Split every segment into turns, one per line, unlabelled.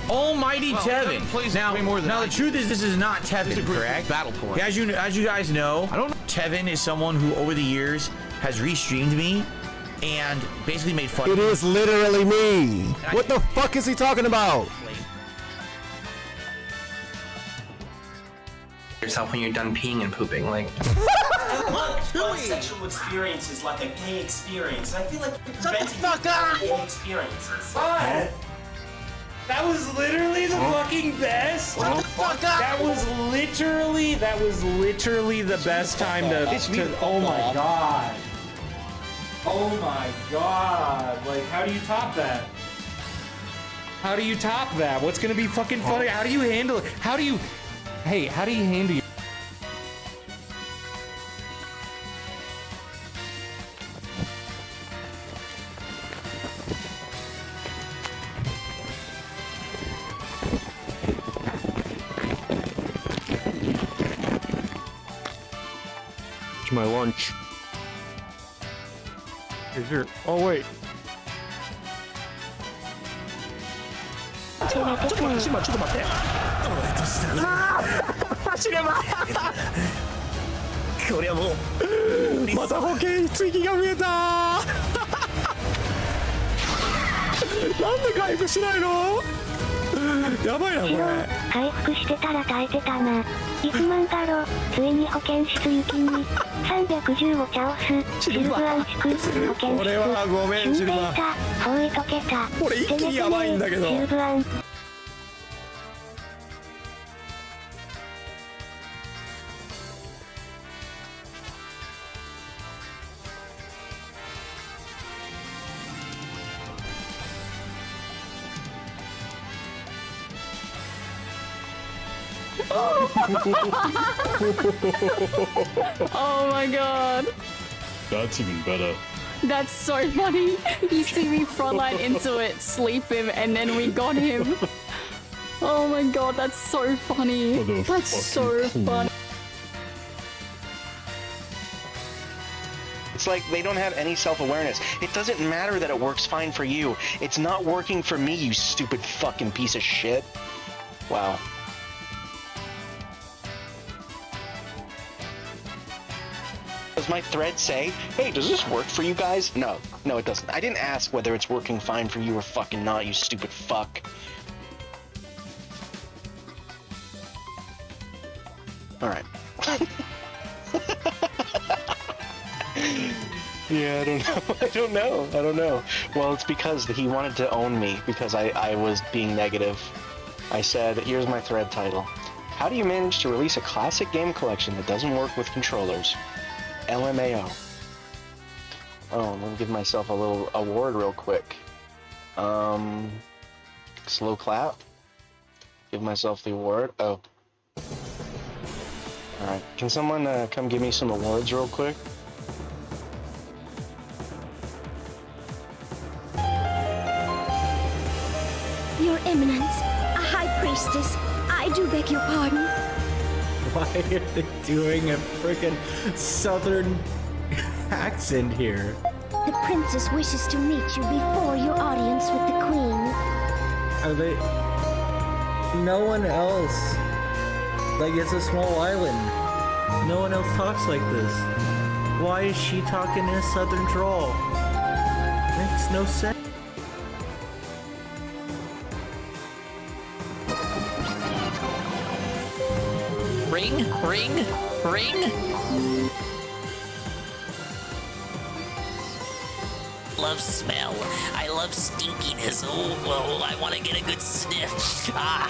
Almighty Tevin. Now the
I
truth is, this is not Tevin, correct?
Battle point.
As you guys know,
I don't know.
Tevin is someone who over the years has restreamed me and basically made fun
It
of me.
is literally me. What the fuck is he talking about?
Yourself when you're done peeing and pooping, like.
One sexual experience is like a gay experience. I feel like preventing gay experiences.
What? That was literally the fucking best.
What the fuck?
That was literally the best time to oh my god. Oh my god. Like, how do you top that? How do you top that? What's gonna be fucking funny? How do you handle it? How do you handle your
It's my lunch. Is your? Oh wait. ちょっと待って。走れば。これはもう。また保険追記が見えた。なんで回復しないの？やばいなこれ。
回復してたら耐えてたな。1万だろ。ついに保健室行きに310をチャオス。シルブアンチク保健室。
俺はごめんシルバー。
そういとけた。
これ一気にやばいんだけど。
シルブアン。
Oh my god.
That's even better.
That's so funny. You see me frontline into it, sleep him, and then we got him. Oh my god, that's so funny. That's so funny.
It's like they don't have any self-awareness. It doesn't matter that it works fine for you. It's not working for me, you stupid fucking piece of shit. Wow. Does my thread say, hey, does this work for you guys? No, it doesn't. I didn't ask whether it's working fine for you or fucking not, you stupid fuck. Alright. Yeah, I don't know. Well, it's because he wanted to own me because I was being negative. I said, here's my thread title. How do you manage to release a classic game collection that doesn't work with controllers? LMAO. Oh, let me give myself a little award real quick. Slow clap. Give myself the award. Oh. Alright, can someone come give me some awards real quick?
Your Eminence, a High Priestess, I do beg your pardon.
Why are they doing a freaking southern accent here?
The princess wishes to meet you before your audience with the queen.
Are they... No one else. Like, it's a small island. No one else talks like this. Why is she talking in a southern drawl? Makes no sense.
Ring, ring, ring. Love smell. I love stinkiness. Oh, I want to get a good sniff. Ah.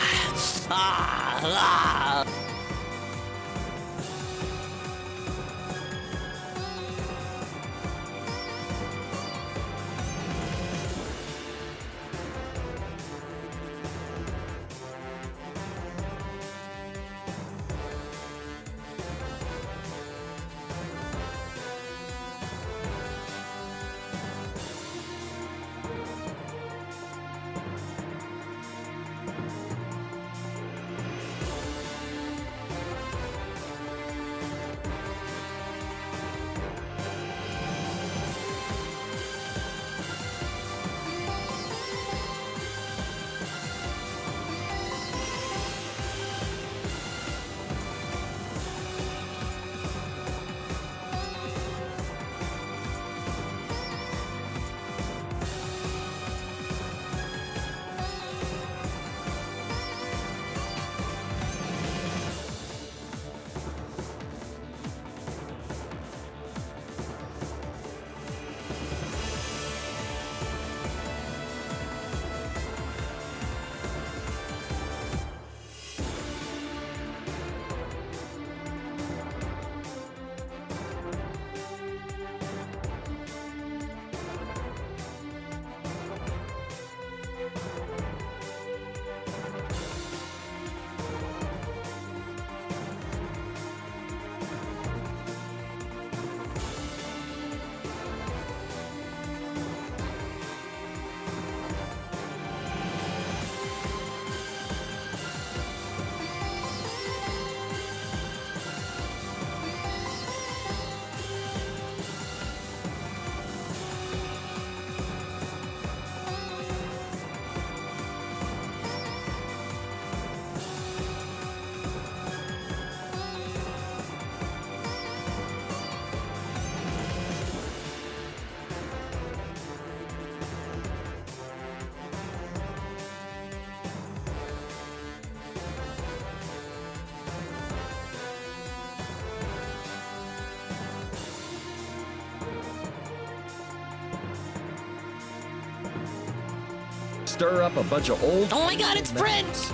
stir up a bunch of old...
Oh my god, it's Brent!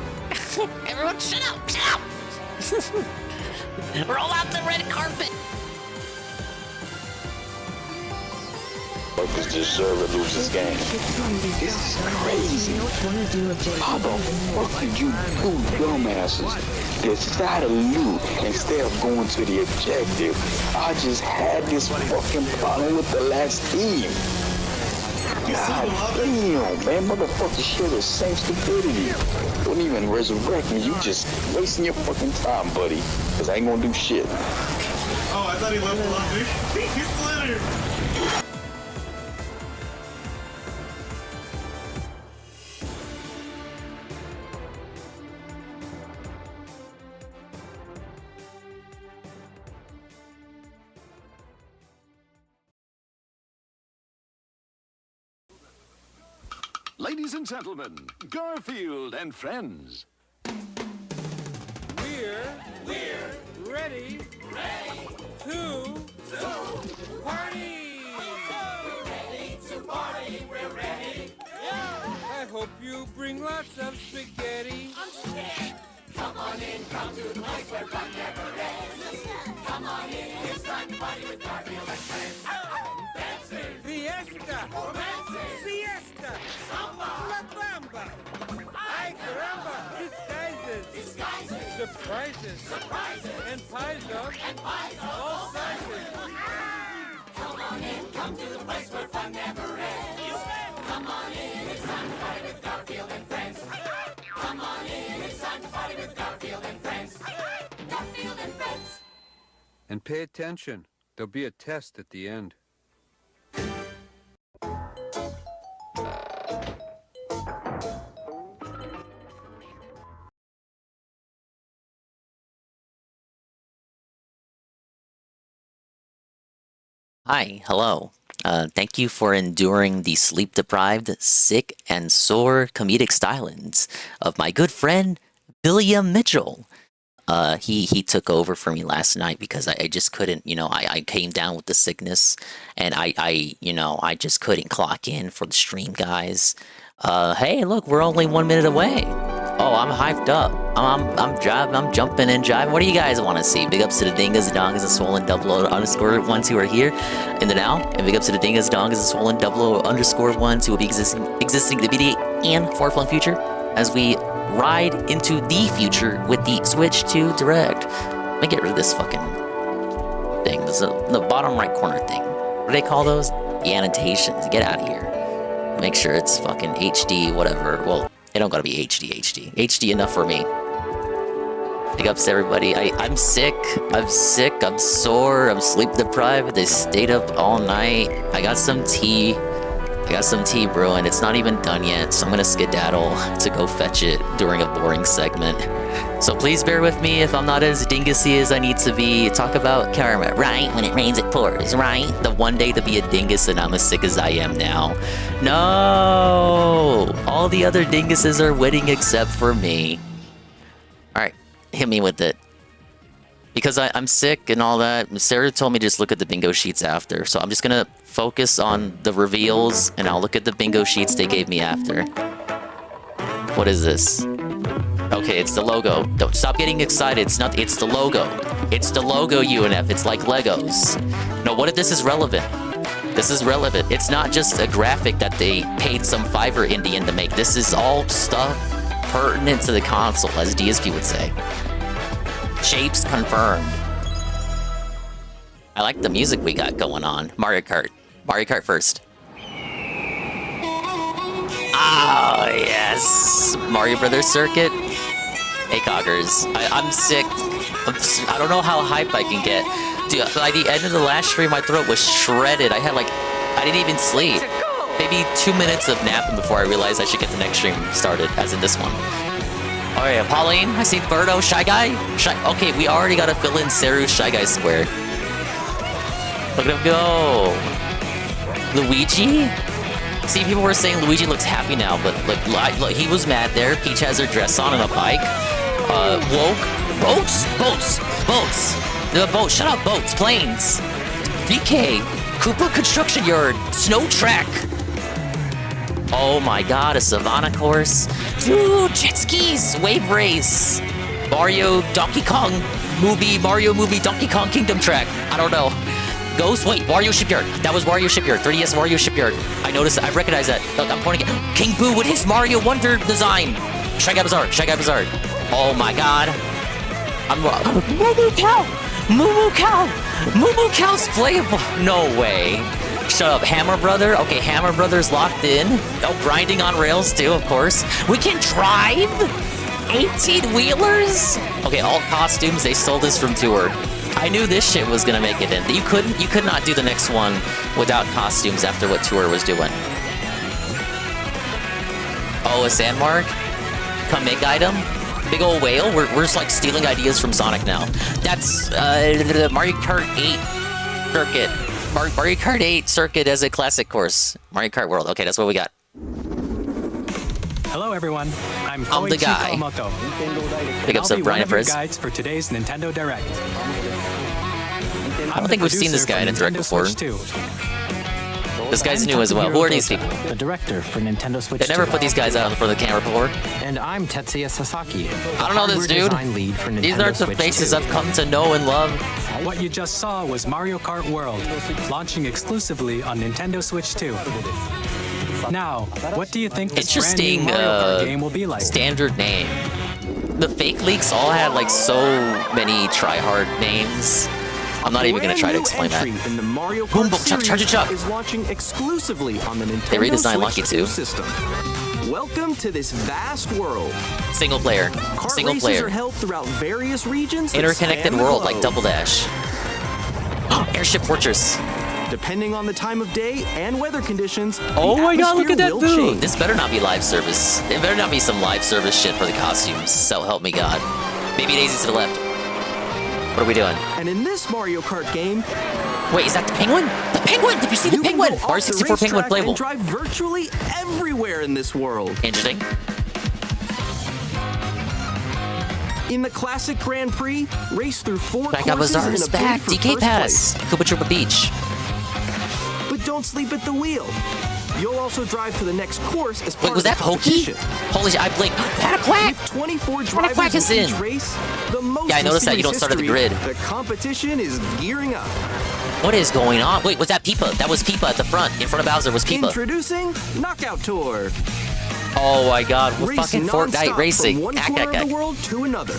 Everyone shut up! Shut up! Roll out the red carpet!
Workers deserve to lose this game. This is crazy. How the fuck did you two dumbasses decide to loot instead of going to the objective? I just had this fucking problem with the last team. God damn, man, motherfucker share the same stupidity. Don't even resurrect me, you just wasting your fucking time, buddy. Cause I ain't gonna do shit.
Oh, I thought he left alone. He's still in here.
Ladies and gentlemen, Garfield and friends.
We're ready to party. We're ready to party. We're ready. I hope you bring lots of spaghetti. I'm scared. Come on in, come to the place where fun never ends. Come on in, it's time to party with Garfield and friends. Dancing, fiesta, romancing, siesta, samba, la bamba. Ay caramba, disguises, surprises, and pies of all sizes. Come on in, come to the place where fun never ends. Come on in, it's time to party with Garfield and friends. Come on in, it's time to party with Garfield and friends. Garfield and friends.
And pay attention. There'll be a test at the end.
Hi, hello. Thank you for enduring the sleep-deprived, sick, and sore comedic stylings of my good friend, William Mitchell. He took over for me last night because I just couldn't, I came down with the sickness, and I just couldn't clock in for the stream, guys. Hey, look, we're only 1 minute away. Oh, I'm hyped up. I'm driving, I'm jumping and jiving. What do you guys want to see? Big ups to the Dingus, the Dongas, and Swollen Double O underscore ones who are here in the now. And big ups to the Dingus, Dongas, and Swollen Double O underscore ones who will be existing in the immediate and far-flung future as we ride into the future with the Switch 2 Direct. Let me get rid of this fucking thing. This is the bottom right corner thing. What do they call those? The annotations. Get out of here. Make sure it's fucking HD, whatever. Well, it don't gotta be HD. HD enough for me. Big ups to everybody. I'm sick, I'm sore, I'm sleep deprived. I stayed up all night. I got some tea brewing. It's not even done yet, so I'm gonna skedaddle to go fetch it during a boring segment. So please bear with me if I'm not as dingusy as I need to be. Talk about karma, right? When it rains, it pours, right? The one day to be a dingus and I'm as sick as I am now. No! All the other dinguses are winning except for me. Alright, hit me with it. Because I'm sick and all that, Sarah told me to just look at the bingo sheets after. So I'm just gonna focus on the reveals and I'll look at the bingo sheets they gave me after. What is this? Okay, it's the logo. Don't stop getting excited. It's the logo. It's the logo, UNF. It's like Legos. No, what if this is relevant? This is relevant. It's not just a graphic that they paid some Fiverr Indian to make. This is all stuff pertinent to the console, as DSP would say. Shapes confirmed. I like the music we got going on. Mario Kart. Mario Kart first. Ah, yes. Mario Brothers Circuit. Hey, Coggers. I'm sick. I don't know how hype I can get. Dude, by the end of the last stream, my throat was shredded. I didn't even sleep. Maybe 2 minutes of napping before I realized I should get the next stream started, as in this one. Oh yeah, Pauline, I see Birdo, Shy Guy. Okay, we already gotta fill in Seru's Shy Guy square. Look at him go. Luigi? See, people were saying Luigi looks happy now, but look, he was mad there. Peach has her dress on and a bike. Woke. Boats. The boat. Shut up, boats. Planes. DK. Cooper Construction Yard. Snow Track. Oh my god, a Savannah course. Dude, jet skis, wave race. Mario, Donkey Kong movie, Mario movie, Donkey Kong Kingdom track. I don't know. Ghost, wait, Wario Shipyard. That was Wario Shipyard, 3DS Wario Shipyard. I noticed, I recognize that. Look, I'm pointing at King Boo with his Mario Wonder design. Shy Guy Bazaar, Shy Guy Bazaar. Oh my god. I'm Moo Cow! Moo Cow! Moo Cow's playable. No way. Shut up, Hammer Brother. Okay, Hammer Brother's locked in. Oh, grinding on rails too, of course. We can drive 18-wheelers? Okay, all costumes, they stole this from Tour. I knew this shit was gonna make it in. You could not do the next one without costumes after what Tour was doing. Oh, a Sandmark? Come make item? Big old whale? We're just like stealing ideas from Sonic now. That's the Mario Kart 8 circuit. Mario Kart 8 circuit as a classic course. Mario Kart World. Okay, that's what we got.
Hello everyone, I'm
the guy. Pick up some Brian Perez.
Guides for today's Nintendo Direct.
I don't think we've seen this guy in a Direct before. This guy's new as well. Who are these people?
The director for Nintendo Switch.
They never put these guys out in front of the camera before.
And I'm Tetsuya Sasaki.
I don't know this dude. These aren't the faces I've come to know and love.
What you just saw was Mario Kart World, launching exclusively on Nintendo Switch 2. Now, what do you think this
interesting
brand new Mario Kart game will be like?
Standard name. The fake leaks all had like so many try-hard names. I'm not even gonna try to explain that.
In the Mario Kart
Boom, boom, chuck, charge it, chuck.
Is launching exclusively on the Nintendo
They redesigned Lucky
Switch
too.
System. Welcome to this vast world.
Single player.
Kart
Single
races
player.
are held throughout various regions. that
Interconnected
span the
world
globe.
like Double Dash. Airship Fortress.
Depending on the time of day and weather conditions,
Oh
the
my god, look at
atmosphere
that
will
boom!
change.
This better not be live service. It better not be some live service shit for the costumes. So help me God. Baby Daisy to the left. What are we doing?
And in this Mario Kart game,
wait, is that the penguin? The penguin! Did you see the penguin?
Mario
Mario 64 penguin playable.
And drive virtually everywhere in this world.
Interesting.
In the classic Grand Prix, race through 4
Back up
courses
Bazaar
in
is
a
back.
bid for
DK
first
Pass. Koopa Troopa Beach.
place. But don't sleep at the wheel. You'll also drive to the next course as part
Wait, was
of
that
the
Hokey?
competition.
Holy shit, I blinked. Pataquack!
With 24
Pataquack
drivers
is
in each
in.
race, the most
Yeah, I noticed that you
in
don't start at the
history,
grid.
The competition is gearing up.
What is going on? Wait, was that Peepa? That was Peepa at the front. In front of Bowser was Peepa.
Introducing Knockout Tour.
Oh my god, we're
Race
fucking Fortnite
non-stop
racing.
from one corner of the world to another.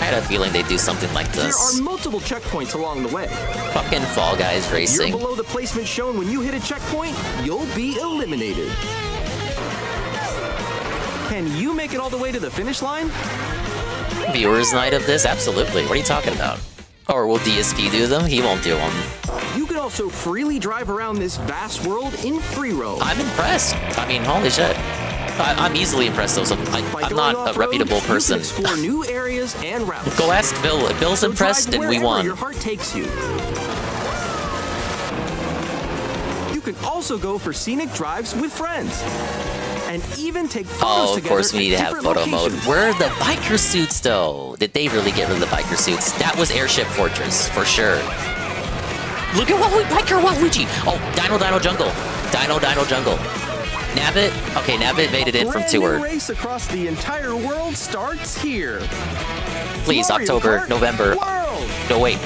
I had a feeling they'd do something like
There
this.
are multiple checkpoints along the way.
Fucking Fall Guys
If
racing.
you're below the placement shown when you hit a checkpoint, you'll be eliminated. Can you make it all the way to the finish line?
Viewers night of this? Absolutely. What are you talking about? Or will DSP do them? He won't do them.
You can also freely drive around this vast world in free roam.
I'm impressed. I mean, holy shit. I'm easily impressed though, so I'm not a reputable person.
You can explore new areas and routes.
Go ask Phil. If Bill's
So
impressed,
drive
then we
wherever
won.
your heart takes you. You can also go for scenic drives with friends. And even take photos
Oh, of
together
course we need to
at
have
different
photo mode.
locations.
Where are the biker suits though? Did they really get rid of the biker suits? That was Airship Fortress, for sure. Look at Biker Waluigi! Oh, Dino Jungle. Dino Jungle. Nabbit? Okay, Nabbit made it in from
Brand
Tour.
new race across the entire world starts here.
Please,
Mario
October,
Kart
November.
World.
No, wait.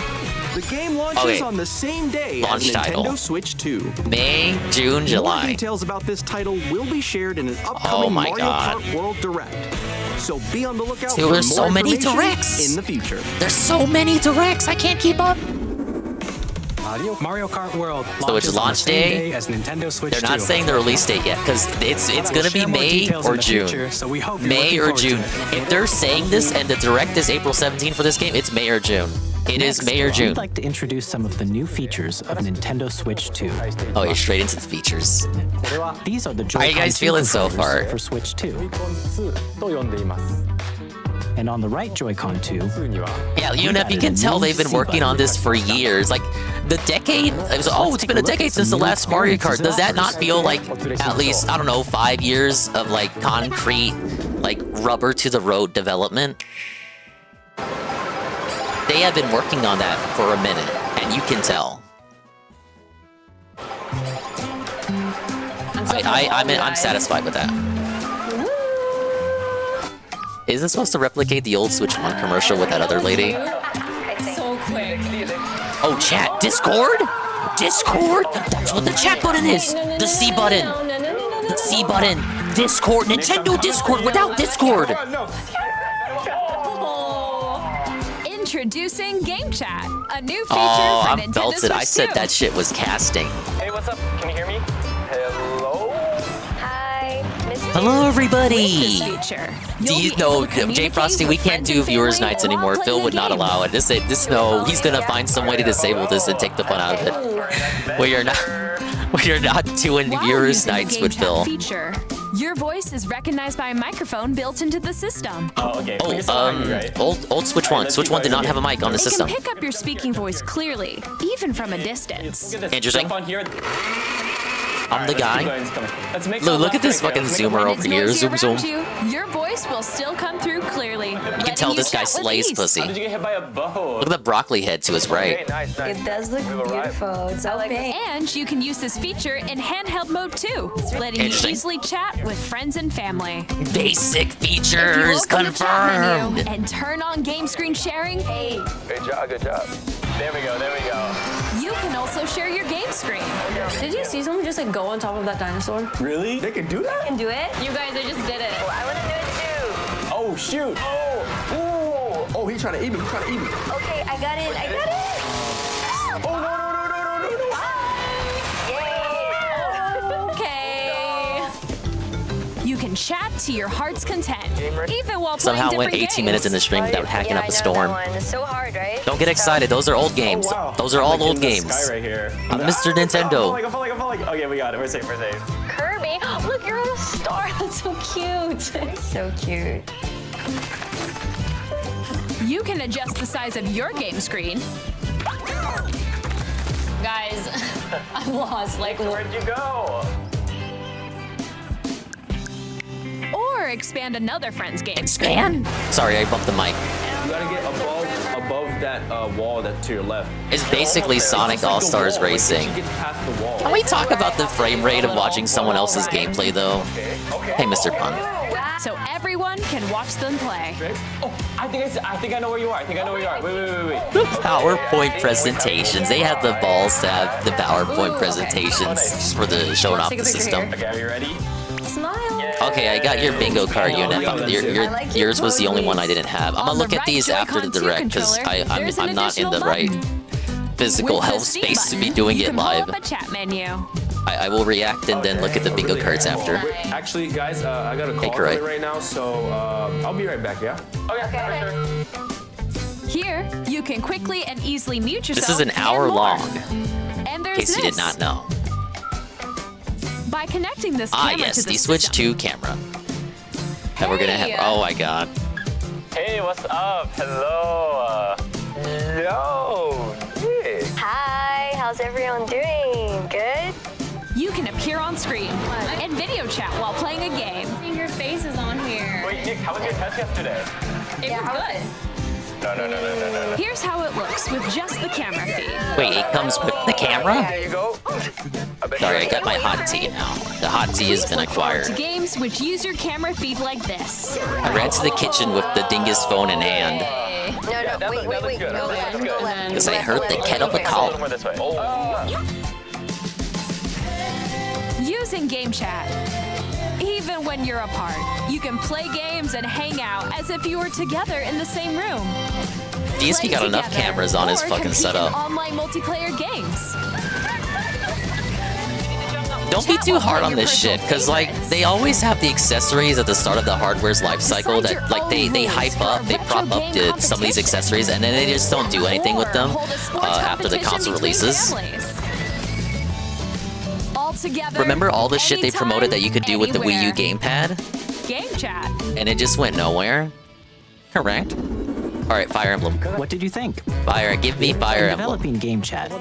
The game launches
Okay.
on the same day
Launch
as
title.
Nintendo Switch 2.
May, June,
More
July.
details about this title will be shared in an upcoming
Oh my
Mario
God.
Kart World Direct. So be on the lookout
Dude,
for
there's
more
so many
information
directs.
in the future.
There's so many directs, I can't keep up.
Mario Kart World
So it's
launches on
launch
the same
day.
as Nintendo Switch
They're not
2.
saying the release date yet, because it's gonna be
share more
May
details
or
in the
June.
future, so we hope you're
May
looking
or
forward to
June.
it.
If they're saying this and the direct is April 17 for this game, it's May or June. It is May or June.
I'd like to introduce some of the new features of Nintendo Switch 2.
Oh, you're straight into the features.
These are the
How are you
Joy-Con
guys feeling so
controllers
far?
for Switch 2. And on the right Joy-Con 2,
Yeah, you know, you can tell they've been working on this for years. Like, the decade, it's been a decade since the last Mario Kart. Does that not feel like at least, I don't know, 5 years of like concrete, like rubber to the road development? They have been working on that for a minute, and you can tell. I'm satisfied with that. Is this supposed to replicate the old Switch 1 commercial with that other lady?
So quick.
Oh, chat. Discord? Discord? That's what the chat button is. The C button. The C button. Discord. Nintendo Discord without Discord.
Introducing Game Chat, a new feature
Oh,
for
I'm
Nintendo
belted.
Switch
I said
2.
that shit was casting.
Hey, what's up? Can you hear me? Hello?
Hi,
Hello, everybody.
feature.
Do you know, Jay Frosty, we can't do viewers' nights anymore. Phil would not allow it. This no, he's gonna find some way to disable this and take the fun out of it. We are not doing
While
viewers'
using the
nights
Game
with
Chat
Phil.
feature, your voice is recognized by a microphone built into the system.
Oh, okay.
Old Switch 1. Switch 1 did not have a mic on the
It
system.
can pick up your speaking voice clearly, even from a distance.
Interesting.
On here.
I'm the guy. Look at this fucking zoomer over here. Zoom, zoom.
Your voice will still come through clearly.
You can tell this guy slays pussy.
How did you get hit by a bow?
Look at the broccoli head to his right.
It does look beautiful. It's so big. And you can use this feature in handheld mode too, letting you
Interesting.
easily chat with friends and family.
Basic
If you
features
open the chat
confirmed.
menu and turn on game screen sharing,
Good job, good job. There we go, there we go.
you can also share your game screen.
Did you see someone just like go on top of that dinosaur?
Really? They can do that?
Can do it? You guys, I just did it.
I want to do it too.
Oh, shoot. Oh, ooh. Oh, he's trying to eat me, he's trying to eat me.
Okay, I got it. I got it.
Oh, no.
Okay. You can chat to your heart's content, even while
Somehow
playing
went
different
18 minutes in the stream without hacking up a storm.
It's so hard, right?
Don't get excited. Those are old games. Those are all old games.
Sky right here.
I'm Mr. Nintendo.
I'm falling. Okay, we got it. We're safe.
Kirby, look, you're on a star. That's so cute. So cute. You can adjust the size of your game screen.
Guys, I'm lost. Like,
Where'd you go?
Or expand another friend's game.
Expand? Sorry, I bumped the mic.
You gotta get above that wall that's to your left.
It's basically Sonic All-Stars Racing. Can we talk about the frame rate of watching someone else's gameplay, though? Hey, Mr. Pun.
So everyone can watch them play.
Oh, I think I know where you are. Wait.
PowerPoint presentations. They have the balls to have the PowerPoint presentations for the showing off the system.
Okay, are you ready?
smile.
Okay, I got your bingo card unit. Yours was the only one I didn't have. I'm gonna look at these after the direct because I'm not in the right physical health space to be doing it live.
A chat menu.
I will react and then look at the bingo cards after.
Actually, guys, I got a call right now, so I'll be right back, yeah? Okay.
Here, you can quickly and easily mute yourself.
This is an hour long,
And
in
there's
case you did
this.
not know.
By connecting this camera
Ah, yes,
to the
the Switch
system,
2 camera. That we're gonna have. Oh my god.
Hey, what's up? Hello. Yo, Nick.
Hi, how's everyone doing? Good? You can appear on screen and video chat while playing a game.
Your face is on here.
Wait, Nick, how was your test yesterday?
It was good.
No.
Here's how it looks with just the camera feed.
Wait, it comes with the camera?
There you go.
Sorry, I got my hot tea now. The hot tea has been acquired.
To games which use your camera feed like this.
I ran to the kitchen with the Dingus phone in hand.
Wait. Go left.
Because I heard the kettle call.
This way.
Using Game Chat. Even when you're apart, you can play games and hang out as if you were together in the same room.
DSP
Play
got enough
together
cameras on his
or
fucking
compete in
setup.
online multiplayer games.
Don't be too hard on this shit, because, like, they always have the accessories at the start of the hardware's life cycle that, like, they hype up, they prop up to some of these accessories, and then they just don't do anything with them after the console releases.
All together.
Remember all the shit they promoted that you could do with the Wii U gamepad?
Game Chat.
And it just went nowhere? Correct. Alright, Fire Emblem.
What did you think?
Fire, give me Fire
In
Emblem.
developing Game Chat,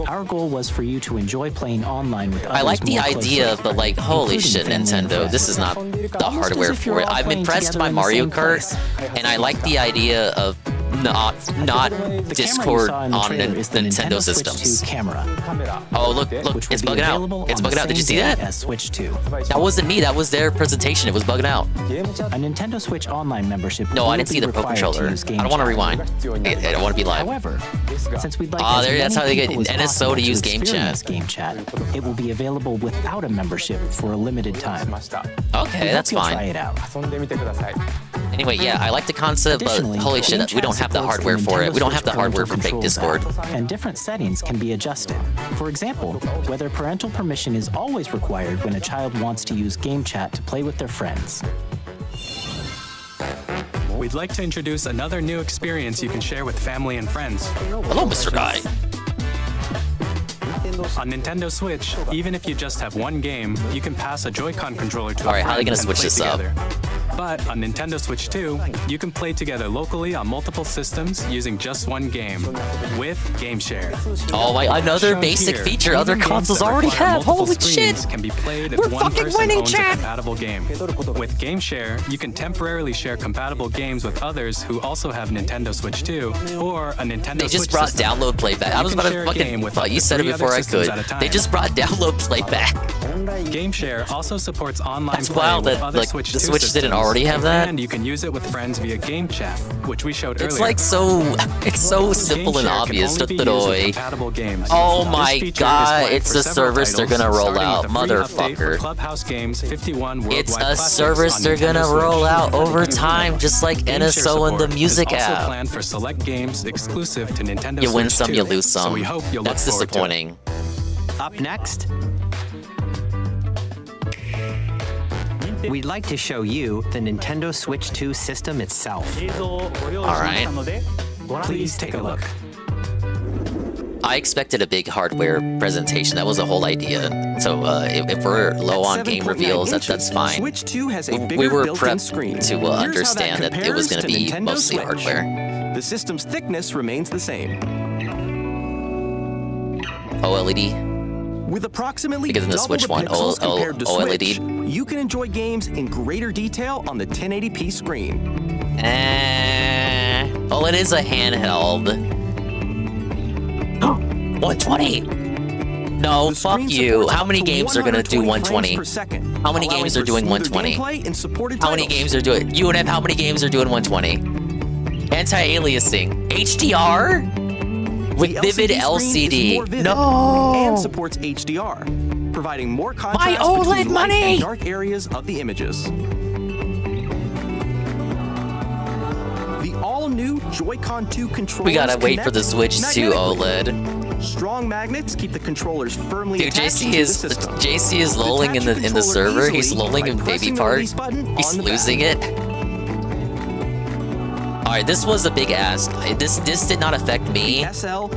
our goal was for you to enjoy playing online with others
I like the
more
idea,
closely,
but like, holy
including
shit,
family and
Nintendo,
friends.
this is not the
Almost
hardware
as if you're
for it.
all
I'm
playing
impressed
together
by
in the
Mario
same
Kart,
place.
and I like the idea of not
The
Discord
camera you saw in the
on
trailer is the
Nintendo
Switch 2
systems.
camera.
Oh, look,
which will
it's
be
bugging out.
available
It's
on the
bugging out. Did you see
same day
that?
as Switch 2.
That wasn't me. That was their presentation. It was bugging out.
A Nintendo Switch Online membership.
No, I
will
didn't see
be
the Pro
required to
controller.
use
I
Game
don't want to
Chat.
rewind. I don't want to be live.
However, since we'd like
Ah,
as
there. That's
many
how they get
people as
NSO
possible
to use Game
experience
Chat.
Game Chat, it will be available without a membership for a limited time.
Okay,
We
that's
hope you'll
fine.
Try it out.
Anyway, yeah, I like the concept, but
Additionally,
holy shit,
Game
we
Chat
don't have the
supports
hardware for
Nintendo
it. We don't have the
Switch
hardware for
Parental
fake
Controls
Discord.
app, and different settings can be adjusted. For example, whether parental permission is always required when a child wants to use Game Chat to play with their friends.
We'd like to introduce another new experience you can share with family and friends.
Hello, Mr. Guy.
On Nintendo Switch, even if you just have one game, you can pass a Joy-Con controller to
All right,
a
how are they
friend
gonna
and
switch
play
this up?
together. But on Nintendo Switch 2, you can play together locally on multiple systems using just one game with Game Share.
Oh my, another
Shown
basic
here,
feature other
even games
consoles
that
already
require
have.
multiple
Holy
screens
shit.
Can be played if
We're
one
fucking
person
winning,
owns
chat.
a compatible game. With Game Share, you can temporarily share compatible games with others who also have Nintendo Switch 2 or a Nintendo
They just
Switch
brought
system.
download playback. I
You
was
can
about
share
to
a game
fucking.
with
Well,
up
you
to
said it
3
before
other
I
systems
could.
at a time.
They just brought download playback.
Game Share also supports online
That's
play
wild
with
that,
other
like,
Switch
the
2
Switch didn't
systems.
already have that.
And you can use it with friends via Game Chat, which we showed
It's
earlier.
like it's so simple and
Game Share can
obvious.
only be used with
Tutoroi.
compatible games.
Oh
This
my
feature is
god,
planned
it's
for
a
several
service they're
titles,
gonna roll
starting
out,
with a free update for
motherfucker.
Clubhouse Games 51 Worldwide
It's a
Classics
service
on
they're gonna
Nintendo Switch.
roll out over time, just like
Game Share
NSO and the
support
music
is also
app.
planned for select games exclusive to Nintendo
You win
Switch
some,
2,
you lose some.
So we hope you'll
That's
look forward to it.
disappointing.
Up next, we'd like to show you the Nintendo Switch 2 system itself.
Alright.
Please take a look.
I expected a big hardware presentation. That was the whole idea. So if we're low on game reveals, that's fine.
Switch 2 has a bigger
We were
built-in
prepped
screen.
to
Here's how that
understand that it was going to
compares
be
Nintendo
mostly
Switch.
hardware.
The system's thickness remains the same.
OLED.
With approximately
Because in the
double
Switch
the
one,
pixels compared to
OLED.
Switch, you can enjoy games in greater detail on the 1080p screen.
Oh, it is a handheld. 120. No, fuck you. How many games are gonna do 120? How many games are doing 120? How many games are doing? UNF, how many games are doing 120? Anti-aliasing. HDR? With vivid LCD. No.
And supports HDR, providing more contrast
OLED
between light
money!
and dark areas of the images. The all-new Joy-Con 2 controllers
We gotta wait for the
connect
Switch 2
magnetically.
OLED.
Strong magnets keep the controllers firmly
Dude,
attached
JC
to
is
the system.
JC is lolling in the server. He's lolling in baby part. He's losing it. All right, this was a big ask. This did not affect me. I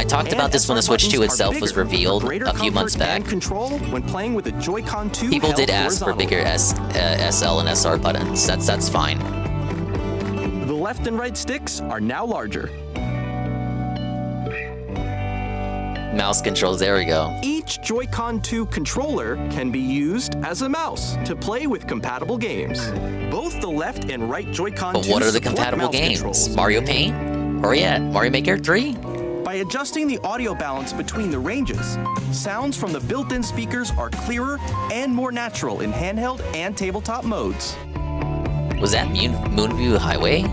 talked about this when the Switch 2 itself was revealed a few months back.
Control when playing with a Joy-Con 2
People did
held
ask for
horizontally.
bigger SL and SR buttons. That's fine.
The left and right sticks are now larger.
Mouse controls. There we go.
Each Joy-Con 2 controller can be used as a mouse to play with compatible games. Both the left and right Joy-Con 2
But what are the
support
compatible
mouse
games?
controls.
Mario Paint? Or yeah, Mario Maker 3?
By adjusting the audio balance between the ranges, sounds from the built-in speakers are clearer and more natural in handheld and tabletop modes.
Was that Moonview Highway?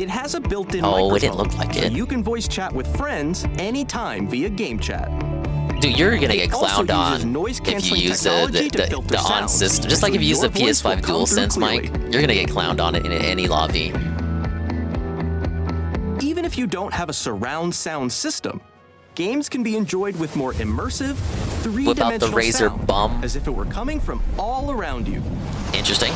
It has a built-in
Oh,
microphone,
it didn't look like
so
it.
you can voice chat with friends anytime via Game Chat.
Dude, you're gonna
It
get
also
clowned
uses
on
noise-canceling
if you use
technology to
the
filter
on
sounds,
system. Just like if you use
so
the
your voice will
PS5
come through
DualSense mic,
clearly.
you're gonna get clowned on it in any lobby.
Even if you don't have a surround sound system, games can be enjoyed with more immersive,
Whip out the
three-dimensional
Razer
sound,
bum.
as if it were coming from all around you.
Interesting.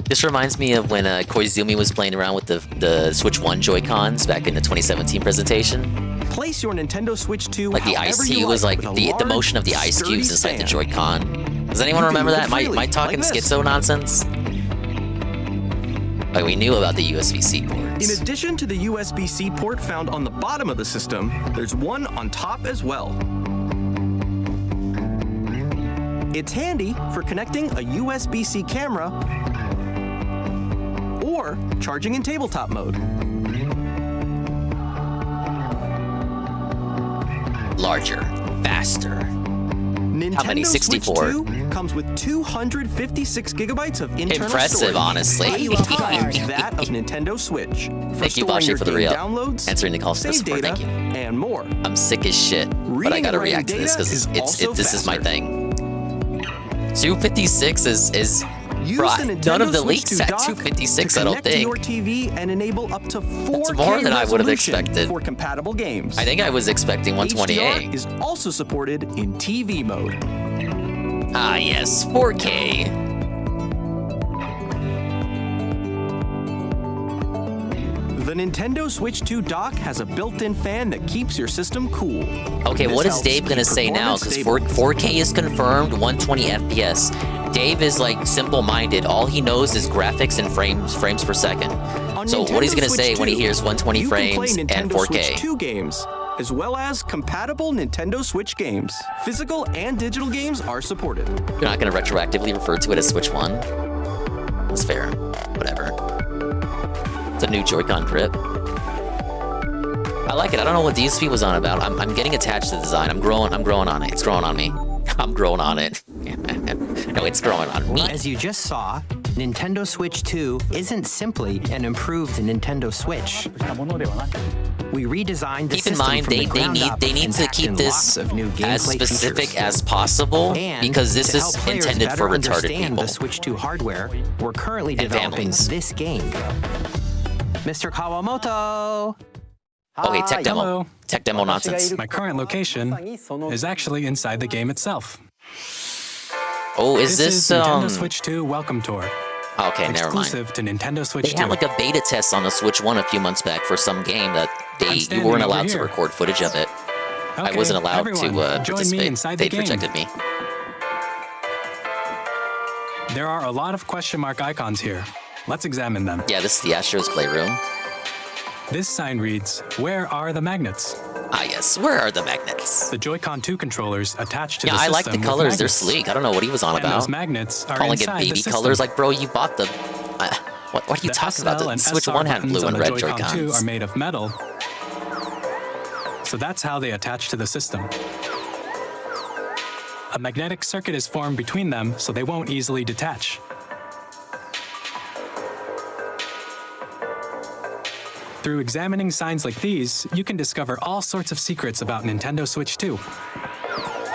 This reminds me of when Koizumi was playing around with the Switch 1 Joy-Cons back in the 2017 presentation.
Place your Nintendo Switch 2
Like the ice cube was like the motion of the ice cubes inside the Joy-Con. Does anyone
You can
remember
move
that?
it freely,
Am I talking
like this.
schizo nonsense? Like we knew about the USB-C ports.
In addition to the USB-C port found on the bottom of the system, there's one on top as well. It's handy for connecting a USB-C camera or charging in tabletop mode.
Larger, faster.
Nintendo
How many? 64?
Switch 2 comes with 256 gigabytes of internal
Impressive,
storage.
honestly.
8 times that of Nintendo Switch.
Thank you,
storing
Bashi,
your
for the
game
re-up.
downloads,
Answering the calls for
save
support.
data,
Thank you.
and more.
I'm sick as shit, but I
Reading
gotta
and
react to
writing
this
data
because
is also
this is my
faster.
thing. 256 is
Use
bro,
the
none
Nintendo
of the
Switch
leaks
2
at
dock
256.
to
I don't
connect to
think.
your TV and enable up to 4K
That's more than I would have
resolution
expected.
for compatible games.
I think I was expecting 128.
HDR is also supported in TV mode.
Ah, yes, 4K.
The Nintendo Switch 2 dock has a built-in fan that keeps your system cool.
Okay,
This
what is
helps
Dave gonna
keep
say now?
performance
Because
stable.
4K is confirmed, 120 FPS. Dave is like simple-minded. All he knows is graphics and frames per second.
On
So what he's
Nintendo
gonna
Switch
say when he
2,
hears 120
you can play
frames and
Nintendo
4K?
Switch 2 games, as well as compatible Nintendo Switch games. Physical and digital games are supported.
You're not gonna retroactively refer to it as Switch 1. That's fair. Whatever. It's a new Joy-Con grip. I like it. I don't know what DSP was on about. I'm getting attached to the design. I'm growing on it. It's growing on me. I'm growing on it. No, it's growing on me.
As you just saw, Nintendo Switch 2 isn't simply an improved Nintendo Switch. We redesigned the
Keep in
system
mind,
from the
they
ground
need
up
to
and
keep
packed in
this
lots of new
as
gameplay
specific
features.
as possible
And
because this
to
is
help players
intended
better
for retarded
understand
people.
the Switch 2 hardware, we're currently
And
developing
families.
this game. Mr. Kawamoto!
Okay, tech demo.
Hello.
Tech demo nonsense.
My current location is actually inside the game itself.
Oh, is
This
this
is Nintendo Switch 2 Welcome Tour.
Okay, never mind.
Exclusive to Nintendo Switch
They
2.
had like a beta test on the Switch 1 a few months back for some game that you
standing
weren't
over
allowed to
here.
record footage of it. I
Okay,
wasn't allowed
everyone,
to
join me
participate.
inside the
They
game.
rejected me.
There are a lot of question mark icons here. Let's examine them.
Yeah, this is the Astros Playroom.
This sign reads, "Where are the magnets?"
Ah, yes. Where are the magnets?
The Joy-Con 2 controllers attached to
Yeah,
the
I
system
like the
with
colors. They're
magnets.
sleek. I don't know what he was on
And
about.
those magnets are
Calling it
inside the
baby
system.
colors. Like, bro, you bought the... what are you
The
talking about?
SL
The
and
Switch
SR
1 had
buttons
blue
on
and
the
red
Joy-Con 2 are
Joy-Cons.
made of metal. So that's how they attach to the system. A magnetic circuit is formed between them so they won't easily detach. Through examining signs like these, you can discover all sorts of secrets about Nintendo Switch 2.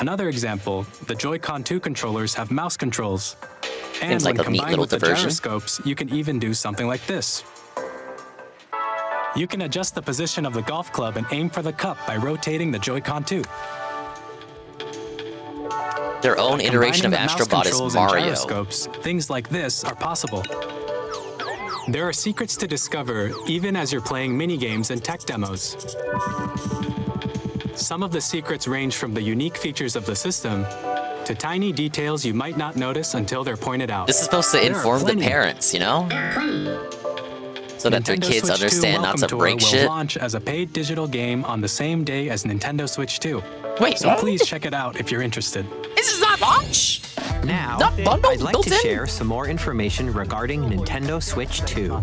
Another example, the Joy-Con 2 controllers have mouse controls. And
Seems like
when
a neat
combined
little
with the
diversion.
gyroscopes, you can even do something like this. You can adjust the position of the golf club and aim for the cup by rotating the Joy-Con 2.
Their own iteration of
Combining the mouse
Astrobot is
controls and
Mario.
gyroscopes, things like this are possible. There are secrets to discover even as you're playing mini-games and tech demos. Some of the secrets range from the unique features of the system to tiny details you might not notice until they're pointed out.
This is supposed to
There are
inform the
plenty.
parents, you know? So that their
Nintendo
kids
Switch 2
understand not
Welcome
to
Tour
break
will
shit.
launch as a paid digital game on the same day as Nintendo Switch 2.
Wait,
so
what?
please check it out if you're interested.
This is not launch!
Now,
Not bundled,
I'd like
built
to
in?
share some more information regarding Nintendo Switch 2.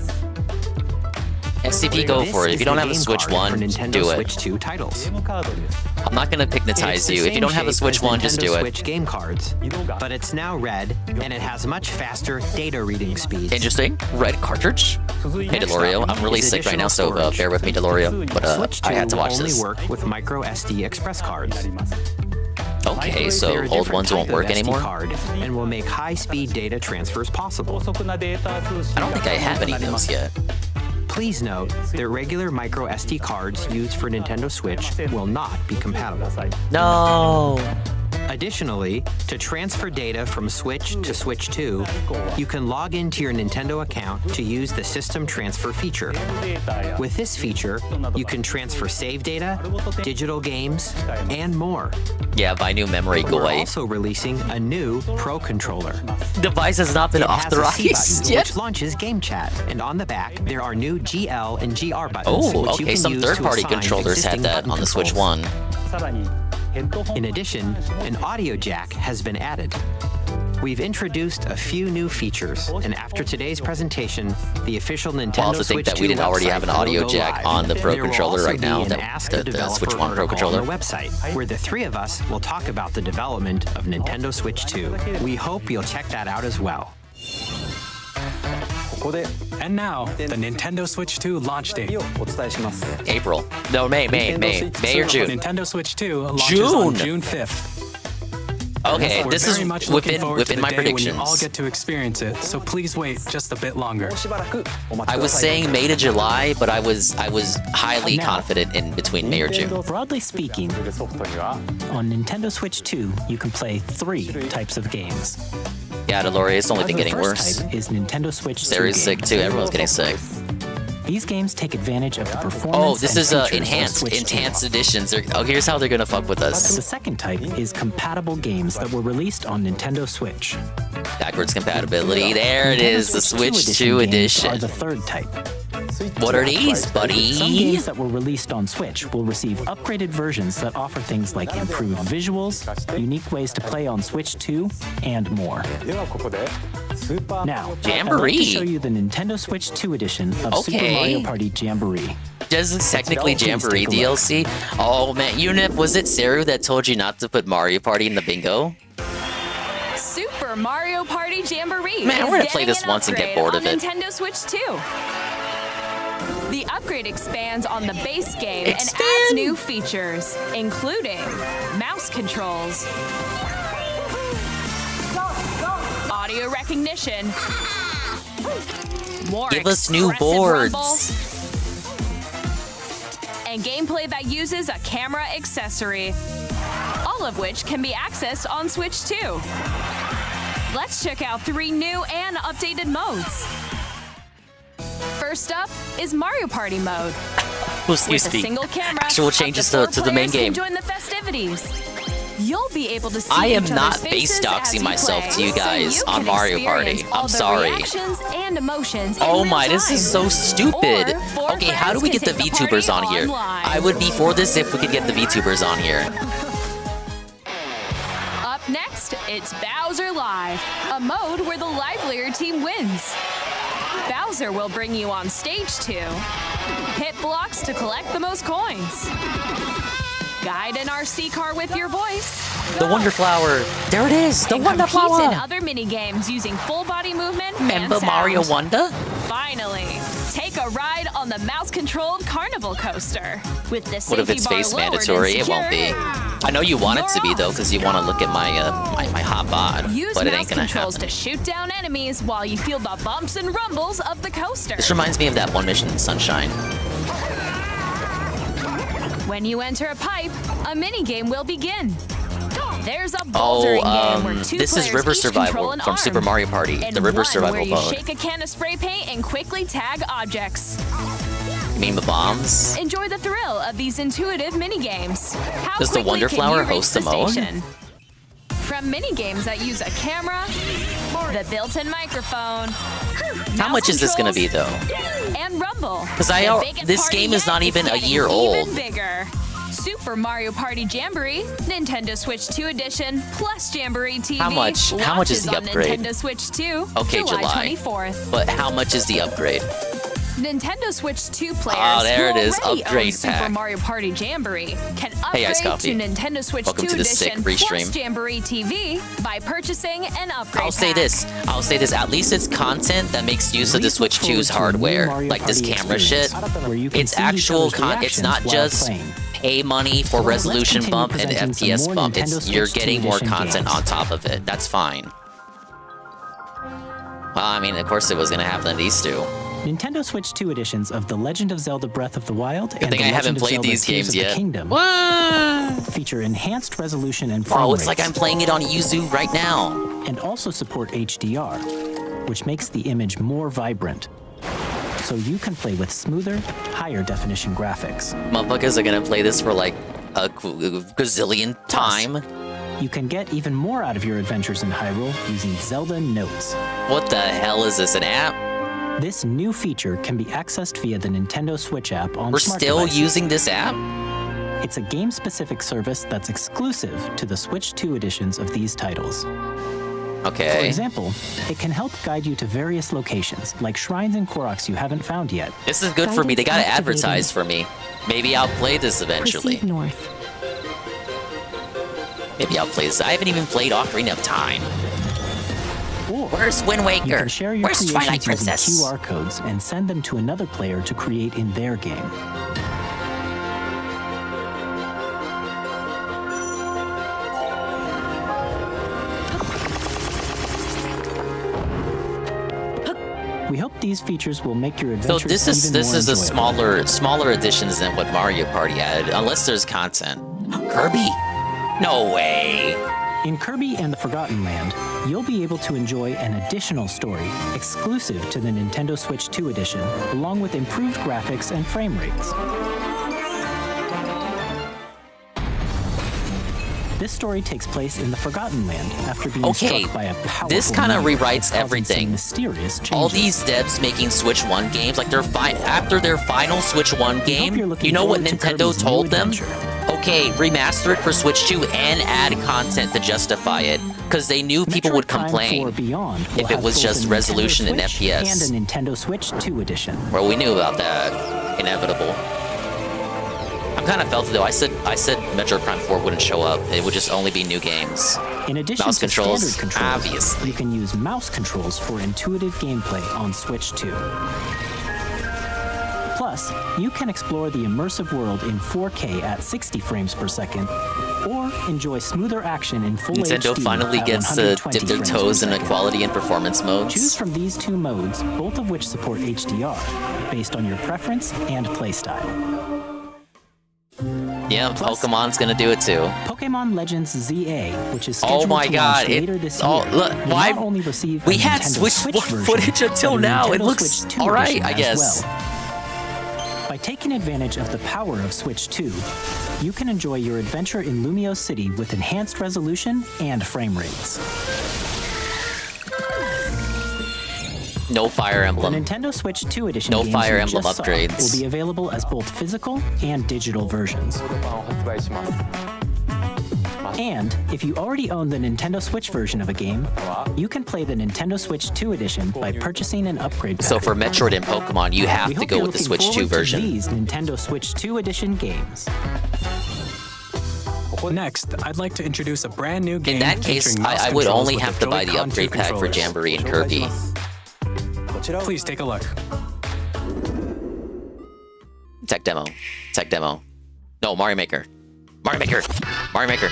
SCP, go
This
for it.
is
If you don't
the
have a
game
Switch
card
1,
for Nintendo
do it.
Switch 2 titles.
I'm not gonna hypnotize
It's the
you. If you
same
don't have a
shape
Switch
as
1, just
Nintendo
do it.
Switch game cards, but it's now red and it has much faster data reading speeds.
Interesting. Red cartridge. Hey,
Next
Delorio.
up
I'm really
is
sick right now,
additional
so
storage.
bear with me, Delorio. But
Switch 2
I had to watch
will only
this.
work with micro SD express cards.
Okay,
They're
so
a
old
different
ones won't
type of
work
SD
anymore?
card and will make high-speed data transfers possible.
I don't think I have any of those yet.
Please note that regular micro SD cards used for Nintendo Switch will not be compatible.
No.
Additionally, to transfer data from Switch to Switch 2, you can log into your Nintendo account to use the System Transfer feature. With this feature, you can transfer save data, digital games, and more.
Yeah, buy new memory,
We're
Goy.
also releasing a new Pro Controller.
Device has not been
It has a C
authorized
button,
yet.
which launches Game Chat, and on the back there are new GL and GR buttons.
Oh,
which you
okay.
can
Some
use to
third-party
assign
controllers had
existing
that
button
on the Switch
controls.
1.
In addition, an audio jack has been added. We've introduced a few new features, and after today's presentation, the official Nintendo
Well, to think
Switch
that we
2
didn't already have an
website
audio
will go
jack
live.
on the Pro
There will
controller
also
right now,
be an
that-
Ask
the
a Developer
Switch 1 Pro
article
controller.
on the website, where the three of us will talk about the development of Nintendo Switch 2. We hope you'll check that out as well.
And now, the Nintendo Switch 2 launch date.
April. No, May or June.
Nintendo Switch 2 launches
June.
on June 5th.
Okay,
We're
this is
very much looking forward
within
to the
my
day
predictions.
when you all get to experience it, so please wait just a bit longer.
I was saying May to July, but I was highly confident in between May or June.
Broadly speaking, on Nintendo Switch 2, you can play 3 types of games.
Yeah, Delore, it's only been
The
getting
first
worse.
type is Nintendo Switch 2
Sarah's sick
games.
too. Everyone's getting sick.
These games take advantage of the performance.
Oh, this
and
is
features of
enhanced
Switch 2.
editions. Oh, here's how they're gonna fuck with
The
us.
second type is compatible games that were released on Nintendo Switch.
Backwards compatibility. There it
Nintendo
is, the Switch 2
games
edition.
are the third type.
What are these, buddy?
Some games that were released on Switch will receive upgraded versions that offer things like improved visuals, unique ways to play on Switch 2, and more. Now, I'd like to
Jamboree.
show you the Nintendo Switch 2 edition of Super
Okay.
Mario Party Jamboree.
This is technically
Please
Jamboree
take a look.
DLC. Oh man, Unip, was it Saru that told you not to put Mario Party in the bingo?
Super Mario Party Jamboree.
Man,
is
we're gonna play
getting
this
an
once and get
upgrade
bored
on
of it.
Nintendo Switch 2. The upgrade expands on the base game and adds new features, including mouse controls, audio recognition, more
Give us new
expressive
boards.
rumble, and gameplay that uses a camera accessory, all of which can be accessed on Switch 2. Let's check out 3 new and updated modes. First up is Mario Party mode.
With
With a single camera,
actual
up
changes
to 4
to the main
players can
game.
join the festivities. You'll be able to see
I am
each
not
other's
base
faces
doxing
as you
myself
play,
to you
so
guys
you
on
can
Mario Party.
experience all
I'm
the
sorry.
reactions and emotions in
Oh
real
my, this is
time.
so stupid.
Or 4
Okay, how do
friends
we
can
get the
take
VTubers
party
on here?
online.
I would be for this if we could get the VTubers on here.
Up next, it's Bowser Live, a mode where the livelier team wins. Bowser will bring you on stage 2. Hit blocks to collect the most coins. Guide an RC car with your voice.
The Wonder Flower. There it is. The Wonder
Compete in
Flower.
other mini games using full body movement
Remember
and sound.
Mario Wonder?
Finally, take a ride on the mouse-controlled carnival coaster. With the
What if
safety
it's
bar
face
lowered and
mandatory? It won't be.
secure,
I know you want it to be though, because you want to look at my my hot bod,
Use
but it
mouse
ain't gonna
controls
happen.
to shoot down enemies while you feel the bumps and rumbles of the coaster.
This reminds me of that one mission in Sunshine.
When you enter a pipe, a mini game will begin. There's a bouldering game where 2
this is
players
River
each control
Survival
an
from
arm,
Super Mario Party,
and
the River
one
Survival
where you
mode.
shake a can of spray paint and quickly tag objects.
You mean the bombs?
Enjoy the thrill of these intuitive mini games. How
Does the
quickly
Wonder
can
Flower
you reach
host the mode?
station? From mini games that use a camera, the built-in microphone,
How much is this gonna be though?
and rumble.
'Cause
The biggest
this
party
game is
yet
not even a
getting
year
even
old.
Bigger. Super Mario Party Jamboree, Nintendo Switch 2 edition, plus Jamboree TV.
How much is
launches
the
on
upgrade?
Nintendo Switch 2,
Okay, July.
24th.
But how much is the upgrade?
Nintendo Switch 2 players
Oh, there
who
it is,
already
upgrade
own Super
pack.
Mario Party Jamboree can
Hey,
upgrade
Ice Coffee.
to Nintendo Switch
Welcome
2
to the sick
edition
restream.
plus Jamboree TV by purchasing an upgrade
I'll say
pack.
this. At least it's content that makes use of the Switch 2's hardware, like this camera shit. It's actual It's not just pay money for resolution bump and FPS bump. It's you're getting more content on top of it. That's fine. Well, I mean, of course it was gonna happen to these two.
Nintendo Switch 2 editions of The Legend of Zelda Breath of the Wild
Good
and
thing
The
I haven't
Legend of
played
Zelda
these
Tears
games
of the
yet.
Kingdom
What?
feature enhanced resolution and frame
Oh, it's like
rates,
I'm playing it on Yuzu right now.
and also support HDR, which makes the image more vibrant. So you can play with smoother, higher definition graphics.
Motherfuckers are gonna play this for like a gazillion time.
You can get even more out of your adventures in Hyrule using Zelda Notes.
What the hell is this, an app?
This new feature can be accessed via the Nintendo Switch app on
We're
smart
still
devices.
using this app?
It's a game-specific service that's exclusive to the Switch 2 editions of these titles.
Okay.
For example, it can help guide you to various locations, like shrines and Koroks you haven't found yet.
This is good for me. They gotta advertise for me. Maybe I'll play this eventually.
Proceed north.
Maybe I'll play this. I haven't even played Ocarina of Time. Where's Wind Waker?
You can share your
Where's Twilight
creations using
Princess?
QR codes and send them to another player to create in their game. We hope these features will make your
So
adventures
this
even more
is a
enjoyable.
smaller additions than what Mario Party added, unless there's content. Kirby? No way.
In Kirby and the Forgotten Land, you'll be able to enjoy an additional story exclusive to the Nintendo Switch 2 edition, along with improved graphics and frame rates. This story takes place in the Forgotten Land after being struck by a powerful
This kind of
meteor
rewrites
causing some
everything.
mysterious changes.
All these devs making Switch 1 games, like after their final Switch 1 game, you know what Nintendo told them? Okay, remaster it for Switch 2 and add content to justify it, because they knew people would complain if it was just resolution and FPS.
And a Nintendo Switch 2 edition.
Well, we knew about that. Inevitable. I'm kind of felt it though. I said Metroid Prime 4 wouldn't show up. It would just only be new games.
In addition
Mouse
to
controls,
standard controls,
obviously.
you can use mouse controls for intuitive gameplay on Switch 2. Plus, you can explore the immersive world in 4K at 60 frames per second, or enjoy smoother action in full
Nintendo
HD
finally
at
gets to
120
dip their
frames
toes
per
in
second.
equality and performance modes.
Choose from these two modes, both of which support HDR, based on your preference and playstyle.
Yeah, Pokemon's gonna do it too.
Pokemon Legends ZA, which is
Oh
scheduled
my
to
god,
launch later this year,
look,
will
why
not only receive
we
a
had
Nintendo
Switch
version,
footage until
but a
now. It
Nintendo
looks
Switch 2
alright,
edition
I
as
guess.
well. By taking advantage of the power of Switch 2, you can enjoy your adventure in Lumio City with enhanced resolution and frame rates.
No Fire Emblem.
The Nintendo Switch 2 edition
No
games
Fire
you
Emblem
just saw
upgrades.
will be available as both physical and digital versions. And if you already own the Nintendo Switch version of a game, you can play the Nintendo Switch 2 edition by purchasing an upgrade pack.
So for Metroid and Pokemon, you have
We
to
hope
go
you're
with the
looking
Switch 2
forward to
version.
These Nintendo Switch 2 edition games.
Next, I'd like to introduce a brand new game.
In that case,
featuring mouse
I would
controls
only
with
have to buy the
Joy-Con 2
upgrade pack for
controllers.
Jamboree and Kirby.
Please take a look.
Tech demo. Tech demo. No, Mario Maker. Mario Maker. Mario Maker.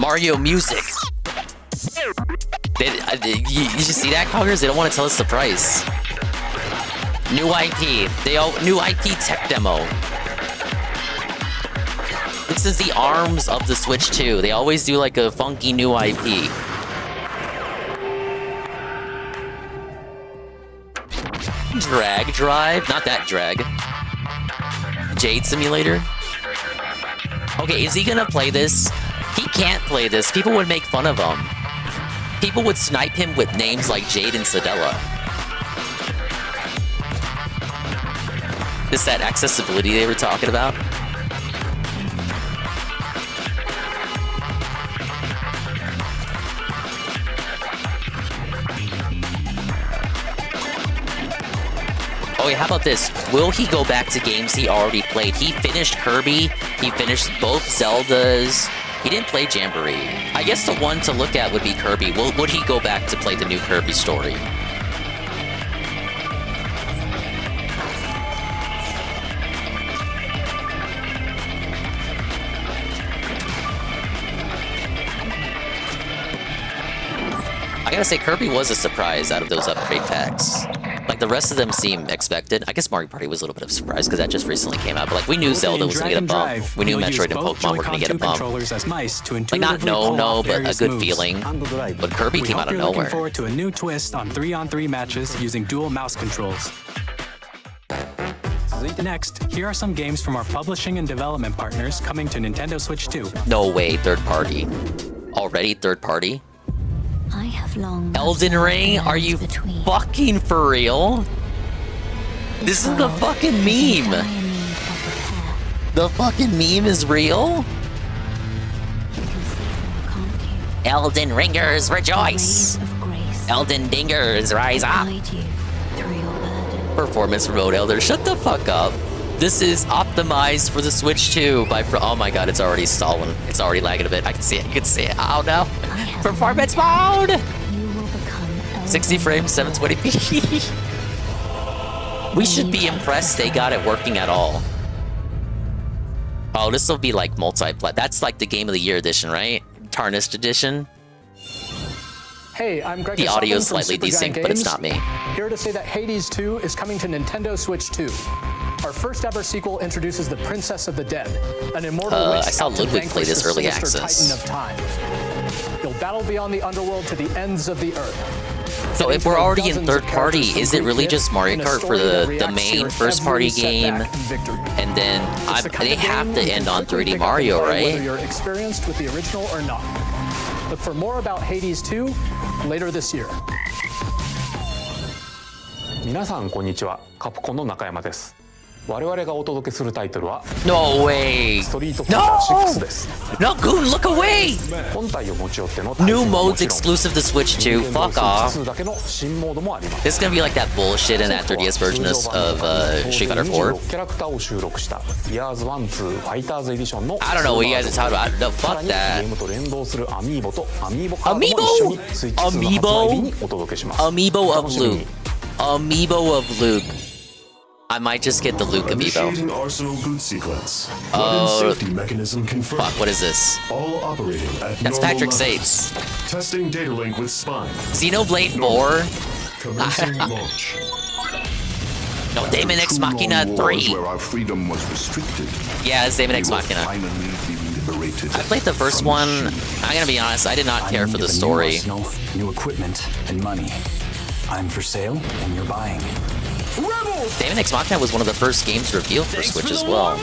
Mario music. You just see that, Coggers? They don't want to tell us the price. New IP. New IP tech demo. This is the arms of the Switch 2. They always do like a funky new IP. Drag Drive? Not that drag. Jade Simulator? Okay, is he gonna play this? He can't play this. People would make fun of him. People would snipe him with names like Jade and Sedella. Is that accessibility they were talking about? Oh wait, how about this? Will he go back to games he already played? He finished Kirby, he finished both Zeldas. He didn't play Jamboree. I guess the one to look at would be Kirby. Would he go back to play the new Kirby story? I gotta say, Kirby was a surprise out of those upgrade packs. Like, the rest of them seem expected. I guess Mario Party was a little bit of a surprise because that just recently came out. But, like, we knew Zelda was gonna get a bump. We knew Metroid and Pokemon were gonna get a bump. Like, not no, but a good feeling. But Kirby came out of
Looking
nowhere.
forward to a new twist on 3-on-3 matches using dual mouse controls. Next, here are some games from our publishing and development partners coming to Nintendo Switch 2.
No way, third party. Already third party?
I have long
Elden Ring? Are you fucking for real? This is the fucking meme. The fucking meme is real? Elden Ringers, rejoice! Elden Dingers, rise up! Performance Remote Elder, shut the fuck up. This is optimized for the Switch 2 by oh my god, it's already stalling. It's already lagging a bit. I can see it, you can see it. Oh no. Performance mode! 60 frames, 720p. We should be impressed they got it working at all. Oh, this will be like multi-plat. That's like the Game of the Year edition, right? Tarnished edition.
Hey, I'm Greg.
The audio is slightly desynced, but it's not me.
Here to say that Hades 2 is coming to Nintendo Switch 2. Our first ever sequel introduces the Princess of the Dead, an immortal witch
I saw
out to
Ludwig play
vanquish
this
the
early
sinister
access.
Titan of time. You'll battle beyond the underworld to the ends of the earth.
So if we're already in third party, is it really just Mario Kart for the main first party game? And then they have to end on 3D Mario,
Whether
right?
you're experienced with the original or not. Look for more about Hades 2 later this year.
皆さんこんにちは。カプコンの中山です。我々がお届けするタイトルは
No way!
ストリートファイター6です。
No, Goon, look away!
本体を持ち寄っての
New modes exclusive to Switch 2. Fuck off.
2だけの新モードもあります。
This is gonna be like that bullshit in that 3DS version of Street Fighter 4.
キャラクターを収録した Years 1, 2 ファイターズエディションの
I don't know what you guys are talking about. No, fuck
ゲ
that.
ームと連動するアミーボとアミーボカードも一緒にスイッチ2の発売日にお届けします。
Amiibo of Luke. Amiibo of Luke. I might just get the Luke amiibo.
Initiating Arsenal boot sequence. Weapon safety mechanism confirmed.
Fuck, what is this?
All operating at
That's
normal
Patrick
levels.
Sates.
Testing data link with spine.
Xenoblade 4?
Commencing launch.
No, Daemon X Machina 3.
Where our freedom was restricted.
Yeah, it's Daemon X Machina. I played the first one. I'm gonna be honest, I did not care for the story.
New equipment and money. I'm for sale and you're buying.
Daemon X Machina was one of the first games revealed for Switch as well.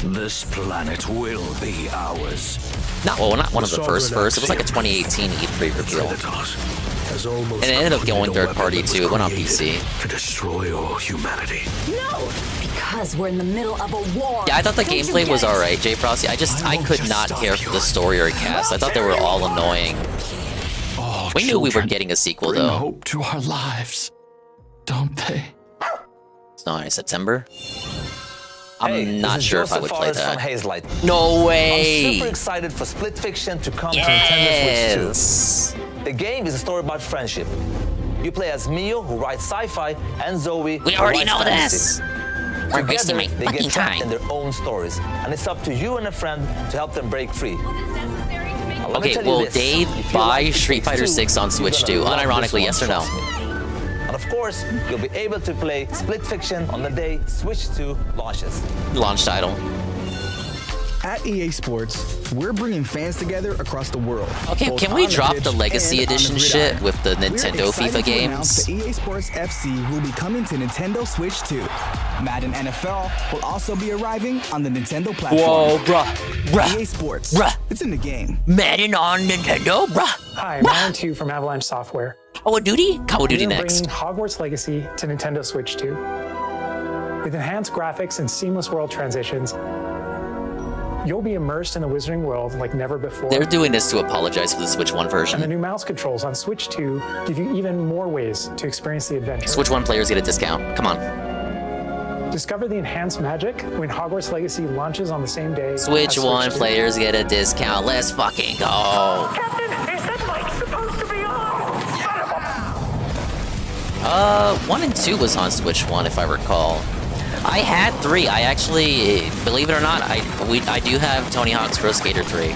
This planet will be ours.
Not one of the first. It was like a 2018 E3 reveal. And it ended up going third party too. It went on PC.
To destroy all humanity.
No! Because we're in the middle of a war.
Yeah, I thought the gameplay was alright, Jay Frosty. I could not care for the story or cast. I thought they were all annoying. We knew we were getting a sequel though.
Hope to our lives, don't they?
It's not in September. I'm not sure if I would play that.
Hazelight.
No way!
I'm super excited for Split Fiction to come to Nintendo Switch 2. The game is a story about friendship. You play as Mio, who writes sci-fi, and Zoe,
We
who
already
writes
know
fantasy.
this! We're wasting my
They
fucking
get trapped
time.
in their own stories, and it's up to you and a friend to help them break free.
Okay, will Dave buy Street Fighter 6 on Switch 2? Unironically, yes or no?
And of course, you'll be able to play Split Fiction on the day Switch 2 launches.
Launch title.
At EA Sports, we're bringing fans together across the world.
Okay,
both
can we
on the
drop
pitch
the Legacy
and on
Edition
the
shit
gridiron.
with the
We're
Nintendo
excited
FIFA
to announce
games?
that EA Sports FC will be coming to Nintendo Switch 2. Madden NFL will also be arriving on the Nintendo platform.
Whoa, bruh.
EA Sports.
Bruh.
It's in the game.
Madden on Nintendo, bruh.
Hi, I'm Ryan 2 from Avalanche Software.
Call of Duty? Call of Duty
We are
next.
bringing Hogwarts Legacy to Nintendo Switch 2. With enhanced graphics and seamless world transitions, you'll be immersed in the Wizarding world like never before.
They're doing this to apologize for the Switch 1
And the
version.
new mouse controls on Switch 2 give you even more ways to experience the adventure.
Switch 1 players get a discount. Come on.
Discover the enhanced magic when Hogwarts Legacy launches on the same day.
Switch
as
1
2.
players get a discount. Let's fucking go.
Captain, is that mic supposed to be on?
1 and 2 was on Switch 1 if I recall. I had 3. I actually, believe it or not, I do have Tony Hawk's Pro Skater 3.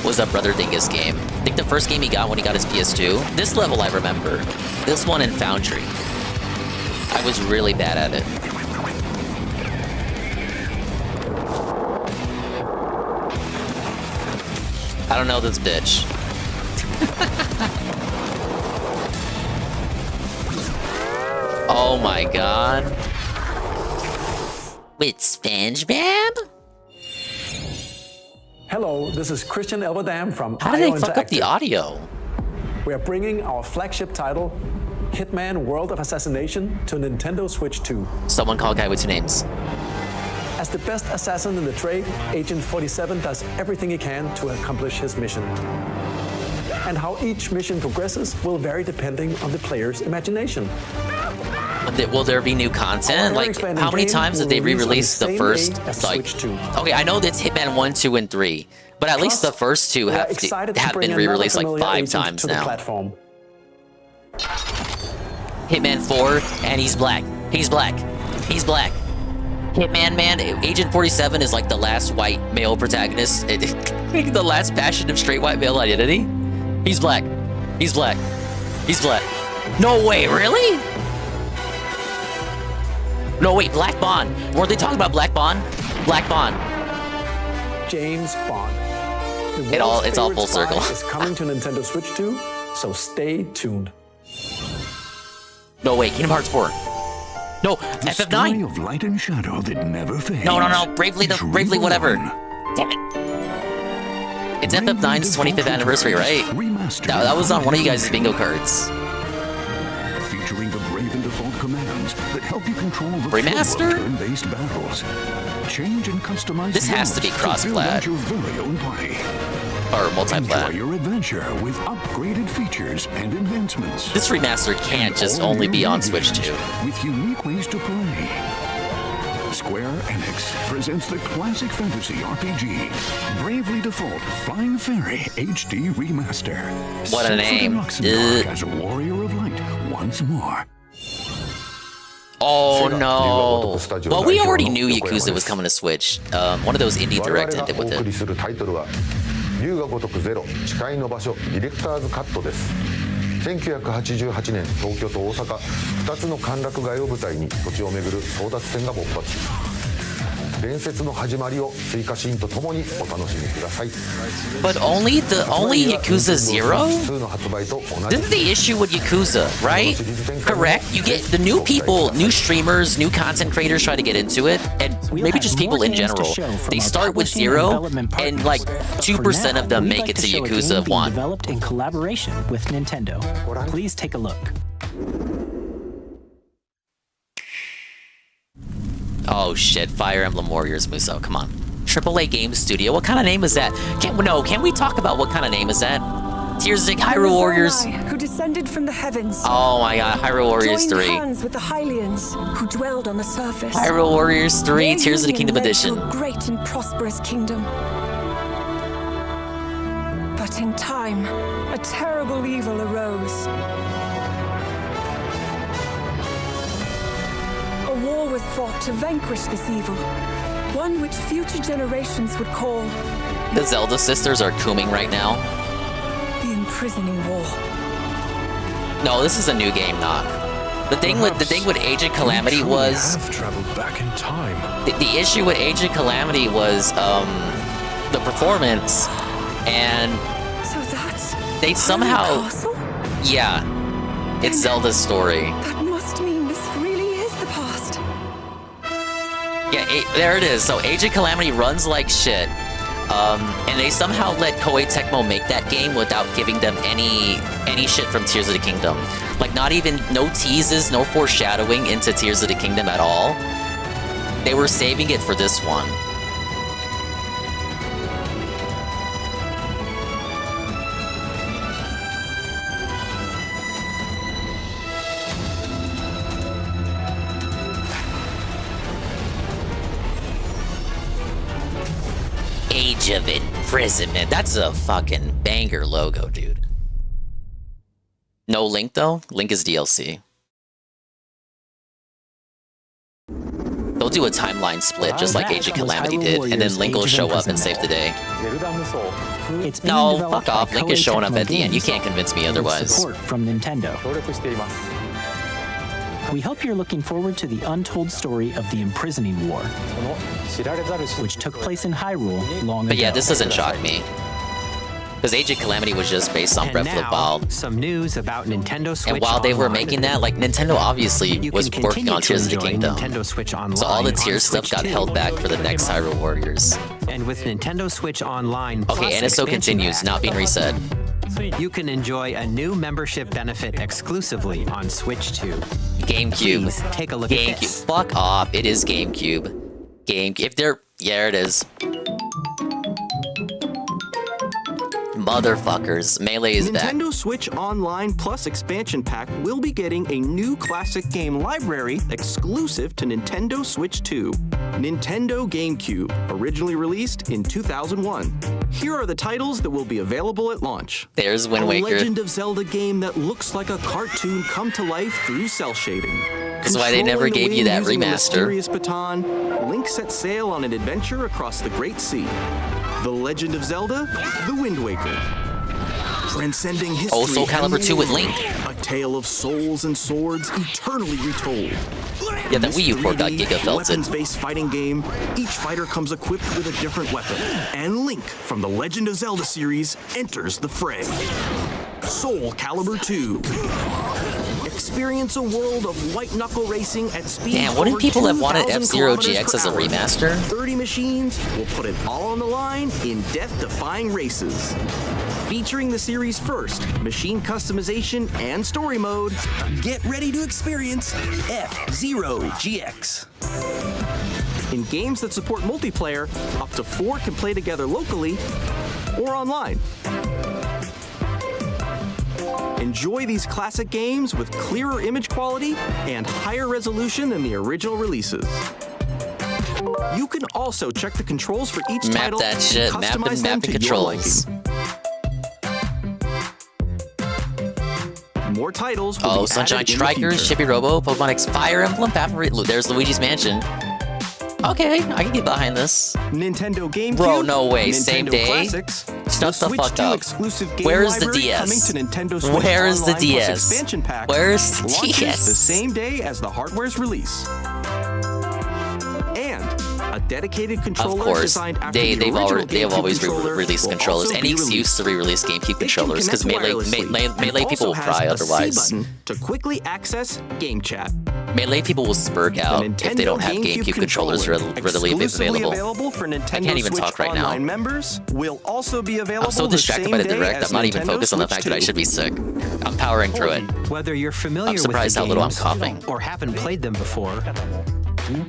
Was a Brother Dingus game. I think the first game he got when he got his PS2. This level I remember. This one in Foundry. I was really bad at it. I don't know this bitch. Oh my god. With SpongeBob?
Hello, this is Christian Elverdam from
How did they
IO
fuck up the
Interactive.
audio?
We are bringing our flagship title, Hitman World of Assassination, to Nintendo Switch 2.
Someone call Guy with 2 names.
As the best assassin in the trade, Agent 47 does everything he can to accomplish his mission. And how each mission progresses will vary depending on the player's imagination.
Will there be new content? Like, how many times did they re-release the first? Like, okay, I know that's Hitman 1, 2, and 3, but at least the first two have been re-released like 5 times now. Hitman 4, and he's black. He's black. He's black. Hitman Man, Agent 47 is like the last white male protagonist. The last bastion of straight white male identity. He's black. He's black. He's black. No way, really? No, wait, Black Bond. Weren't they talking about Black Bond? Black Bond.
James Bond.
It's all full circle.
Is coming to Nintendo Switch 2, so stay tuned.
No, wait, Kingdom Hearts 4. No, FF9.
Of light and shadow that never fades.
No. Bravely whatever. Damn it. It's FF9's 25th anniversary, right? That was on one of you guys' bingo cards.
Featuring the Brave and Default commands that help you control the
remaster
turn-based battles. Change and customize.
This has to be cross-plat.
Your very own play.
Or multi-plat.
Enjoy your adventure with upgraded features and advancements.
This remaster can't just only be on Switch 2.
With unique ways to play. Square Enix presents the classic fantasy RPG, Bravely Default Flying Fairy HD Remaster.
What a name.
As a warrior of light once more.
Oh no. Well, we already knew Yakuza was coming to Switch. One of those indie directs ended with it.
龍が如くゼロ誓いの場所ディレクターズカットです1988年東京と大阪2つの歓楽街を舞台に土地を巡る争奪戦が勃発伝説の始まりを追加シーンとともにお楽しみください
But only Yakuza 0? This is the issue with Yakuza, right? Correct? You get the new people, new streamers, new content creators try to get into it, and maybe just people in general. They start with 0, and like 2% of them make it to Yakuza 1.
Developed in collaboration with Nintendo. Please take a look.
Oh shit, Fire Emblem Warriors Muso, come on. AAA Game Studio, what kind of name is that? Can we talk about what kind of name is that? Tears of Hyrule Warriors.
Who descended from the heavens.
Oh my god, Hyrule Warriors 3.
Hands with the Hylians, who dwelled on the surface.
Hyrule Warriors 3, Tears of the Kingdom Edition.
A great and prosperous kingdom. But in time, a terrible evil arose. A war was fought to vanquish this evil, one which future generations would call...
The Zelda sisters are cooming right now.
The imprisoning war.
No, this is a new game, Knock. The thing with Agent Calamity was...
have traveled back in time.
The issue with Agent Calamity was the performance, and
so that's
they somehow... Yeah, it's Zelda's story.
That must mean this really is the past.
Yeah, there it is. So Agent Calamity runs like shit, and they somehow let Koei Tecmo make that game without giving them any shit from Tears of the Kingdom. Like, not even, no teases, no foreshadowing into Tears of the Kingdom at all. They were saving it for this one. Age of Imprisonment. That's a fucking banger logo, dude. No Link, though? Link is DLC. They'll do a timeline split, just like Age of Calamity did, and then Link will show up and save the day. No, fuck off. Link is showing up at the end. You can't convince me otherwise.
Support from Nintendo. We hope you're looking forward to the untold story of the Imprisoning War, which took place in Hyrule long ago.
But yeah, this doesn't shock me. Because Age of Calamity was just based on Breath of the Wild.
Some news about Nintendo Switch.
And while they were making that, like, Nintendo obviously was working on Tears of the Kingdom. So all the Tears stuff got held back for the next Hyrule Warriors.
And with Nintendo Switch Online,
okay, and it still continues, not being reset.
You can enjoy a new membership benefit exclusively on Switch 2.
GameCube.
Please take a look
GameCube.
at this.
Fuck off. It is GameCube. Game. If they're. Yeah, it is. Motherfuckers. Melee is back.
Nintendo Switch Online Plus Expansion Pack will be getting a new classic game library exclusive to Nintendo Switch 2. Nintendo GameCube, originally released in 2001. Here are the titles that will be available at launch.
There's Wind Waker.
A Legend of Zelda game that looks like a cartoon come to life through cell shading.
That's why they never gave you that
Using a
remaster.
mysterious baton, Link sets sail on an adventure across the Great Sea. The Legend of Zelda, The Wind Waker. Transcending history.
Oh, Soul Calibur 2 with Link.
A tale of souls and swords eternally retold.
Yeah, the Wii U port got giga-felted.
Weapons-based fighting game. Each fighter comes equipped with a different weapon. And Link from the Legend of Zelda series enters the fray. Soul Calibur 2. Experience a world of white-knuckle racing at speed.
Damn, wouldn't people have wanted
2,000
F-Zero
kilometers
GX
per
as a
hour?
remaster?
30 machines will put it all on the line in death-defying races. Featuring the series' first machine customization and story mode, get ready to experience F-Zero GX. In games that support multiplayer, up to 4 can play together locally or online. Enjoy these classic games with clearer image quality and higher resolution than the original releases. You can also check the controls for each
Map
title
that shit.
and
Map
customize
and
them
map the
to your
controls.
liking. More titles will
Oh,
be
Sunshine
added in the
Strikers,
future.
Chippy Robo, Pokemon X Fire Emblem, there's Luigi's Mansion. Okay, I can get behind this.
Nintendo GameCube.
Bro, no way.
Nintendo
Same day?
Classics,
Shut the
Switch
fuck
2
up.
exclusive game
Where's the
library
DS?
coming to Nintendo Switch
Where's the
Online Plus
DS?
Expansion Pack.
Where's the
launches
DS?
the same day as the hardware's release. And a dedicated
Of
controller
course,
designed after
they
the
have
original
always
GameCube controller
released
will
controllers.
also
Any
be
excuse
released.
to re-release GameCube
It can
controllers because
connect
Melee
wirelessly
people will
and
cry
also has a
otherwise.
C button to quickly access Game Chat.
Melee people will spurg out if they don't have GameCube controllers readily
Exclusively
available.
for Nintendo
I can't even
Switch
talk right now.
Online members will also be available
I'm so distracted by the
same day
Direct,
as
I'm not even
Nintendo
focused on the
Switch
fact that I
2.
should be sick. I'm powering through it.
Whether you're familiar
I'm surprised
with
how
the
little I'm
games
coughing.
or haven't played them before,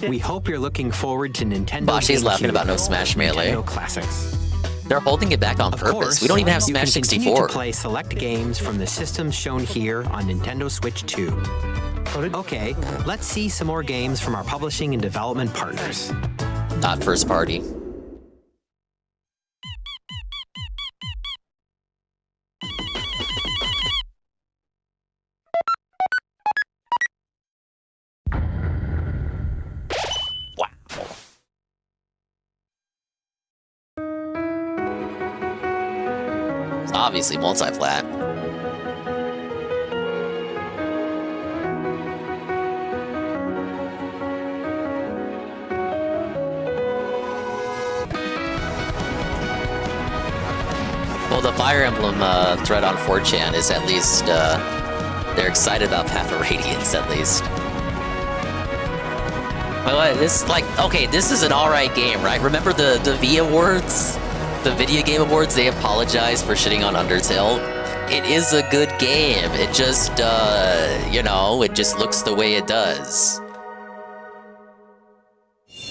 we hope you're looking forward to Nintendo
Bashi's laughing
GameCube
about no Smash Melee.
Nintendo Classics.
They're holding it back on purpose.
Course,
We don't even have
you
Smash
can continue
64.
to play select games from the systems shown here on Nintendo Switch 2. Okay, let's see some more games from our publishing and development partners.
Not first party. Wow. It's obviously multi-plat. Well, the Fire Emblem thread on 4chan is at least, they're excited about Path of Radiance, at least. Well, this is like, okay, this is an alright game, right? Remember the V Awards? The Video Game Awards, they apologized for shitting on Undertale. It is a good game. It just, you know, it just looks the way it does.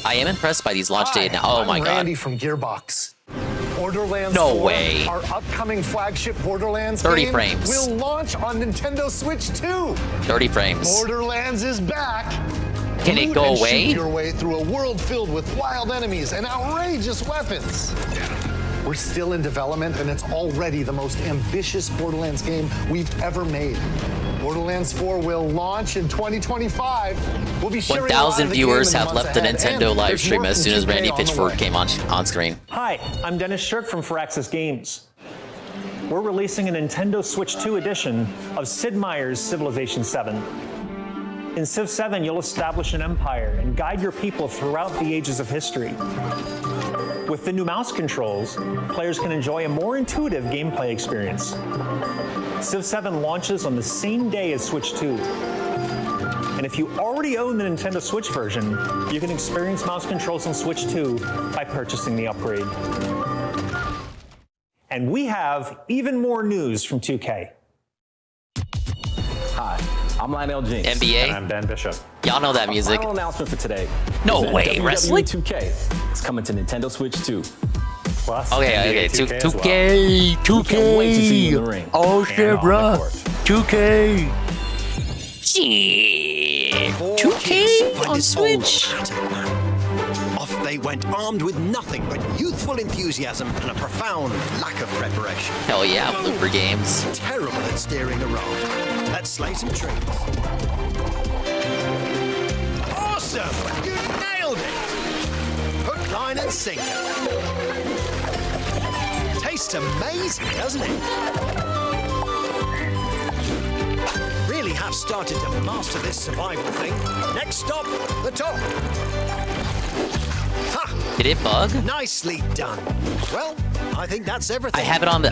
I am impressed by these launch dates now. Oh my god.
Randy from Gearbox. Borderlands
No
4,
way.
Our upcoming flagship Borderlands
30
game
frames.
will launch on Nintendo Switch 2.
30 frames.
Borderlands is back.
Can it
Loot
go
and
away?
Shoot your way through a world filled with wild enemies and outrageous weapons. We're still in development, and it's already the most ambitious Borderlands game we've ever made. Borderlands 4 will launch in 2025. We'll be sharing a lot
1,000
of the
viewers
game in
have
months
left the
ahead,
Nintendo
and
live
there's
stream
more
as
from
soon as
2K
Randy
on the
Pitchford
way.
came on screen.
Hi, I'm Dennis Shirk from Firaxis Games. We're releasing a Nintendo Switch 2 edition of Sid Meier's Civilization 7. In Civ 7, you'll establish an empire and guide your people throughout the ages of history. With the new mouse controls, players can enjoy a more intuitive gameplay experience. Civ 7 launches on the same day as Switch 2. And if you already own the Nintendo Switch version, you can experience mouse controls on Switch 2 by purchasing the upgrade. And we have even more news from 2K. Hi,
I'm Lionel James.
NBA.
And I'm Dan Bishop.
Y'all know that music.
Final announcement for today.
No
is
way,
WWE
wrestling?
2K is coming to Nintendo Switch 2. Plus,
Okay,
NBA 2K.
2K.
We can't wait to see you in the ring.
Oh
and
shit,
on the
bro.
court.
2K. Shit. 2K on Switch.
Off they went armed with nothing but youthful enthusiasm and a profound lack of preparation.
Hell yeah, Blooper Games.
Terrible at steering a raft. Let's slay some trees. Awesome! You nailed it! Hook, line and sinker. Tastes amazing, doesn't it? Really have started to master this survival thing. Next stop, the top. Ha!
Did it bug?
Nicely done. Well, I think that's everything.
I have it on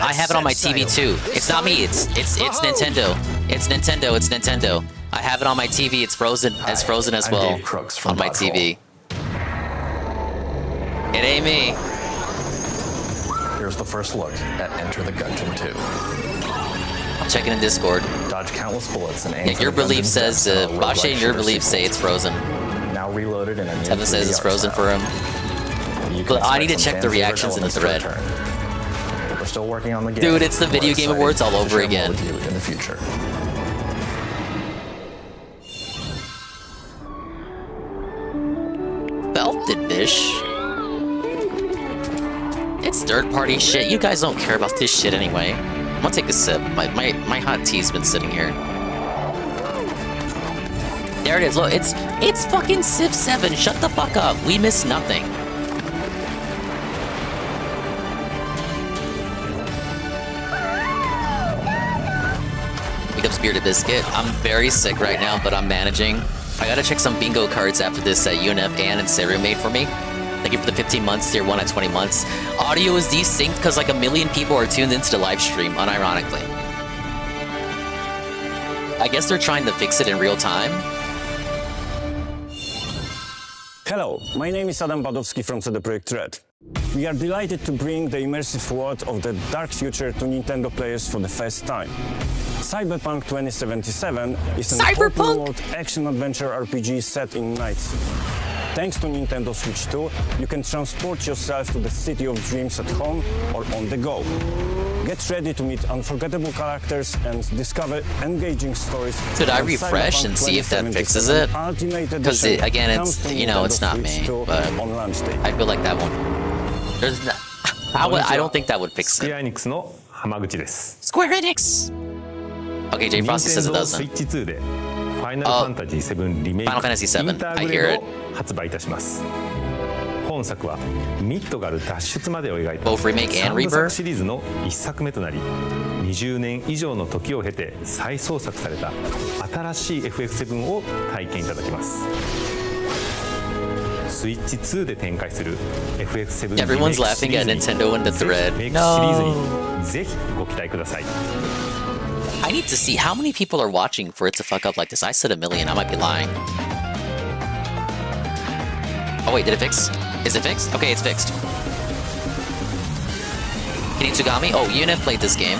my TV too. It's not me. It's Nintendo. It's Nintendo. I have it on my TV. It's frozen as
I'm
well
Dave Crooks from
on my
Butthole.
TV. It ain't me.
Here's the first look at Enter the Gungeon 2.
I'm checking in Discord.
Dodge countless bullets and aim
Yeah,
for
your
the
belief
Gungeon's
says,
depths in a
Bashe
roguelike
and your
shooter
beliefs say it's
sequel.
frozen.
Now reloaded in a new
Tevin says it's
3D
frozen
art
for him.
style. You can
But I need to
expect
check
some
the
fan
reactions in the
favorite
thread.
elements to return. We're still working on the game.
Dude, it's the Video
We're
Game
excited
Awards all
to
over
share more
again.
with you in the future.
Belted Bish. It's third-party shit. You guys don't care about this shit anyway. I'm gonna take a sip. My hot tea's been sitting here. There it is. Look, it's fucking Civ 7. Shut the fuck up. We missed nothing. Wake up, Spirited Biscuit. I'm very sick right now, but I'm managing. I gotta check some bingo cards after this that UNF Ann and Sarah made for me. Thank you for the 15 months, tier 1 at 20 months. Audio is desynced because like 1 million people are tuned into the live stream, unironically. I guess they're trying to fix it in real time.
Hello, my name is Adam Badowski from CD Projekt Red. We are delighted to bring the immersive world of the dark future to Nintendo players for the first time. Cyberpunk 2077 is an open-world action-adventure RPG set in Night City. Thanks to Nintendo Switch 2, you can transport yourself to the city of dreams at home or on the go. Get ready to meet unforgettable characters and discover engaging stories.
Could I
from
refresh
Cyberpunk
and see if that fixes it?
2077 Ultimate
Because
Edition
again,
comes
it's,
to
you know, it's
Nintendo
not
Switch
me,
2
but
on launch day.
I feel like that one. There's no, I don't think that would fix it.
Square Enix の浜口です。
Square Enix! Okay, Jay Frosty says it doesn't.
Nintendo Switch 2で Final Fantasy 7 リメイク
Final Fantasy 7.
インター
I
グ
hear
レー
it.
ドを発売いたします。本作はミッドガル脱出までを描いた
Both remake and
3部作
rebirth?
シリーズの1作目となり、20年以上の時を経て再創作された新しい FF7 を体験いただきます。スイッチ2で展開する FF7 リメイク
Everyone's
シ
laughing
リー
at
ズに
Nintendo in the
ぜ
thread.
ひメイクシリーズ
No.
にぜひご期待ください。
I need to see how many people are watching for it to fuck up like this. I said 1 million. I might be lying. Oh wait, did it fix? Is it fixed? Okay, it's fixed. Kinitsugami? Oh, Unit played this game.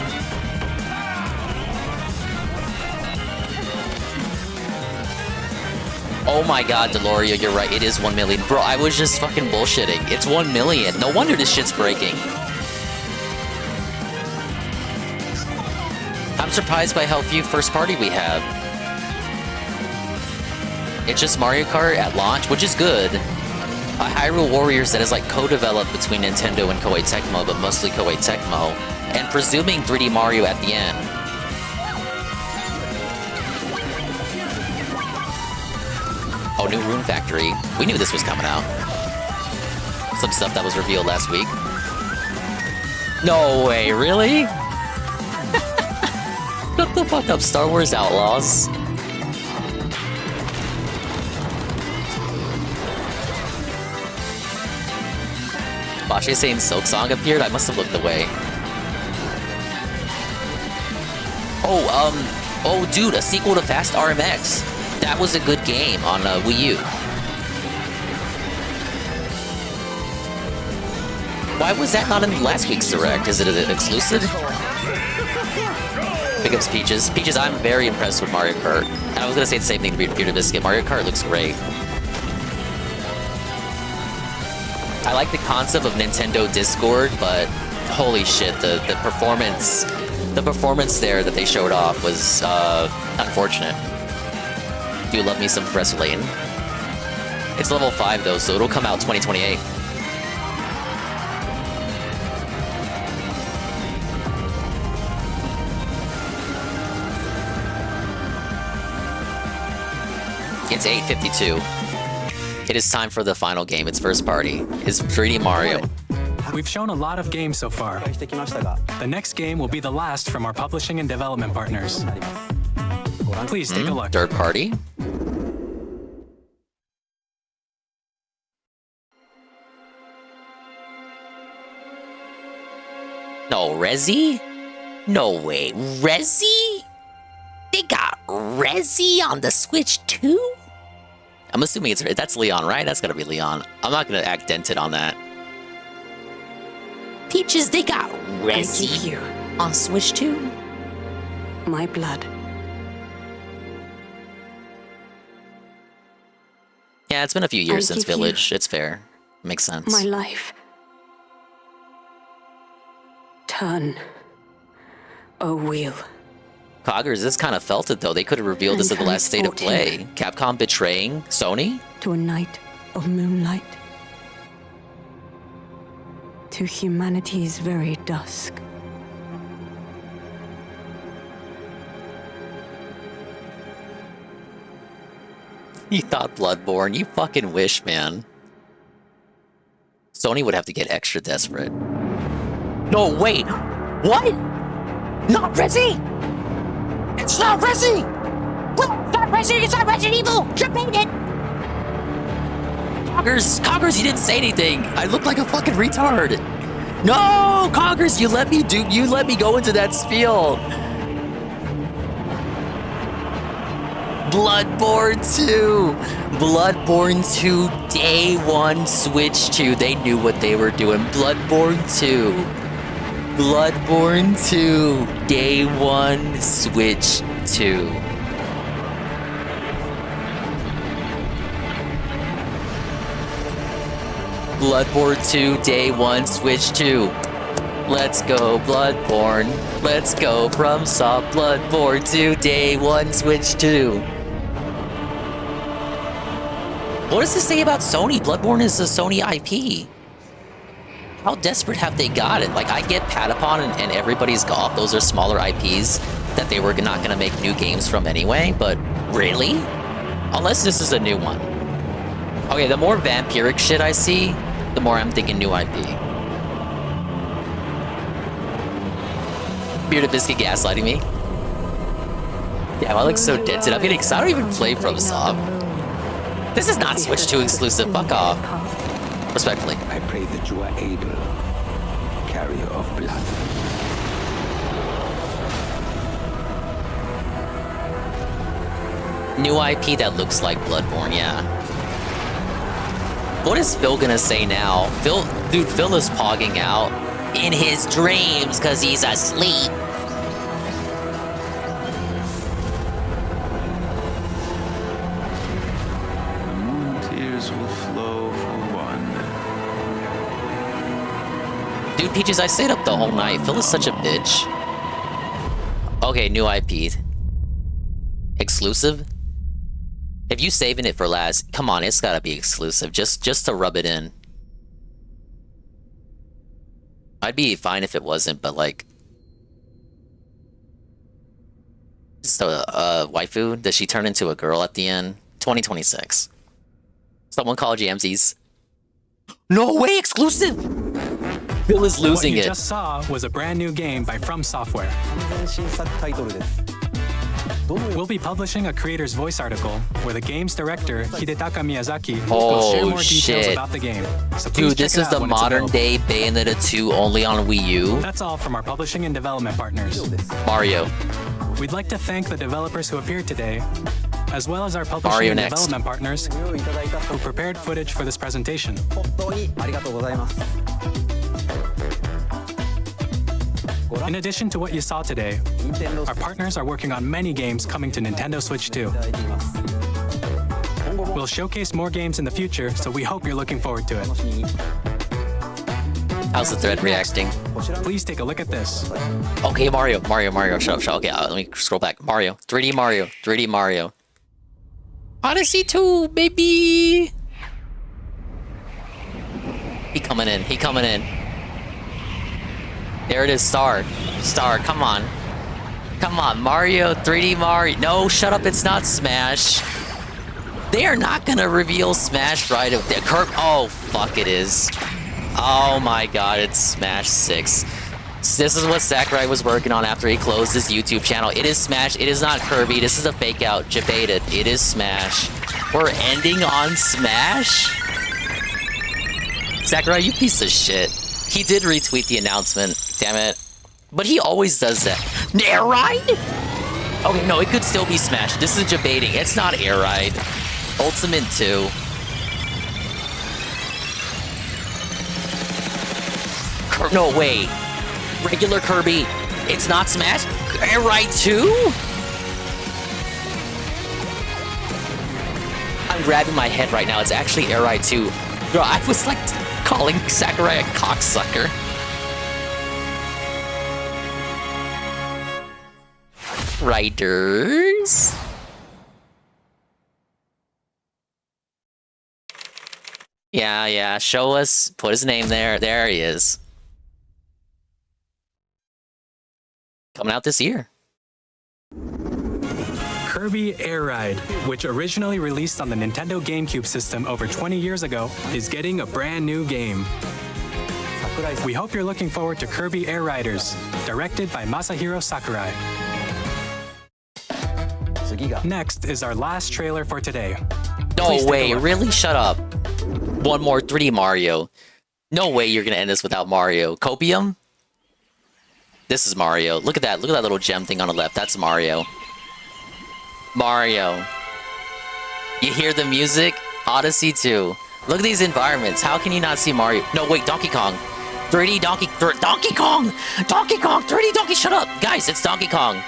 Oh my god, Deloria, you're right. It is 1 million. Bro, I was just fucking bullshitting. It's 1 million. No wonder this shit's breaking. I'm surprised by how few first party we have. It's just Mario Kart at launch, which is good. Hyrule Warriors that is like co-developed between Nintendo and Koei Tecmo, but mostly Koei Tecmo, and presuming 3D Mario at the end. Oh, new Rune Factory. We knew this was coming out. Some stuff that was revealed last week. No way, really? Shut the fuck up, Star Wars Outlaws. Bashe saying Silk Song appeared? I must have looked away. Oh, dude, a sequel to Fast RMX. That was a good game on Wii U. Why was that not in last week's Direct? Is it an exclusive? Big ups Peaches. Peaches, I'm very impressed with Mario Kart. And I was gonna say the same thing to Peter Biscuit. Mario Kart looks great. I like the concept of Nintendo Discord, but holy shit, the performance there that they showed off was unfortunate. Do love me some Professor Layton. It's level 5 though, so it'll come out 2028. It's 8:52. It is time for the final game. It's first party. It's 3D Mario.
We've shown a lot of games so far. The next game will be the last from our publishing and development partners. Please take a look.
Third party. No, Resi? No way. Resi? They got Resi on the Switch too? I'm assuming that's Leon, right? That's gotta be Leon. I'm not gonna act dented on that. Peaches, they got Resi on Switch too?
My blood.
Yeah, it's been a few years
I
since
give
Village. It's fair. Makes sense.
My life. Turn. A wheel.
Coggers, this kind of felt it though. They could have revealed this at the last state of play. Capcom betraying Sony?
To a night of moonlight. To humanity's very dusk.
You thought Bloodborne. You fucking wish, man. Sony would have to get extra desperate. No, wait! What? Not Resi! It's not Resi! What? It's not Resi! It's not Resident Evil! You're baited! Coggers, you didn't say anything! I look like a fucking retard! No! Coggers, you let me go into that spiel! Bloodborne 2! Bloodborne 2, day 1, Switch 2. They knew what they were doing. Bloodborne 2. Bloodborne 2, day 1, Switch 2. Bloodborne 2, day 1, Switch 2. Let's go, Bloodborne. Let's go from soft. Bloodborne 2, day 1, Switch 2. What does this say about Sony? Bloodborne is a Sony IP. How desperate have they got it? Like, I get Patapon and Everybody's Golf. Those are smaller IPs that they were not going to make new games from anyway, but really? Unless this is a new one. Okay, the more vampiric shit I see, the more I'm thinking new IP. Bearded Biscuit gaslighting me. Damn, I look so dented. I'm getting excited. I don't even play FromSoft. This is not Switch 2 exclusive. Fuck off. Respectfully.
I pray that you are able, carrier of blood.
New IP that looks like Bloodborne, yeah. What is Phil gonna say now? Phil is pogging out in his dreams because he's asleep. Dude, Peaches, I stayed up the whole night. Phil is such a bitch. Okay, new IP. Exclusive? If you saving it for last, come on, it's gotta be exclusive. Just to rub it in. I'd be fine if it wasn't, but like... Just a waifu? Does she turn into a girl at the end? 2026. Someone call GMZs. No way, exclusive! Phil is losing
it. What you
it.
just saw was a brand new game by From Software. We'll be publishing a creator's voice article where the game's director, Hidetaka Miyazaki, will share more details about the game. So
dude, this is the modern day Bayonetta 2 only on Wii U.
That's all from our publishing and development partners.
Mario.
We'd like to thank the developers who appeared today, as well as our publishing and development partners who prepared footage for this presentation. In addition to what you saw today, our partners are working on many games coming to Nintendo Switch 2. We'll showcase more games in the future, so we hope you're looking forward to it.
How's the thread reacting?
Please take a look at this.
Okay, Mario. Shut up. Okay, let me scroll back. Mario. 3D Mario. Odyssey 2, baby! He coming in. There it is, Star, come on. Mario, 3D Mario. No, shut up, it's not Smash. They are not gonna reveal Smash right of the Kirby. Oh, fuck, it is. Oh my god, it's Smash 6. This is what Sakurai was working on after he closed his YouTube channel. It is Smash, it is not Kirby. This is a fake out, debated. It is Smash. We're ending on Smash? Sakurai, you piece of shit. He did retweet the announcement, damn it. But he always does that. Air Ride? Okay, no, it could still be Smash. This is debating. It's not Air Ride. Ultimate 2. No, wait. Regular Kirby. It's not Smash? Air Ride 2? I'm grabbing my head right now. It's actually Air Ride 2. Bro, I was like calling Sakurai a cocksucker. Riders. Yeah, show us. Put his name there. There he is. Coming out this year.
Kirby Air Ride, which originally released on the Nintendo GameCube system over 20 years ago, is getting a brand new game. We hope you're looking forward to Kirby Air Riders, directed by Masahiro Sakurai. Next is our last trailer for today.
No way, really? Shut up. One more 3D Mario. No way you're gonna end this without Mario. Copium? This is Mario. Look at that little gem thing on the left. That's Mario. You hear the music? Odyssey 2. Look at these environments. How can you not see Mario? No, wait, Donkey Kong. 3D Donkey Kong! 3D Donkey, shut up! Guys, it's Donkey Kong.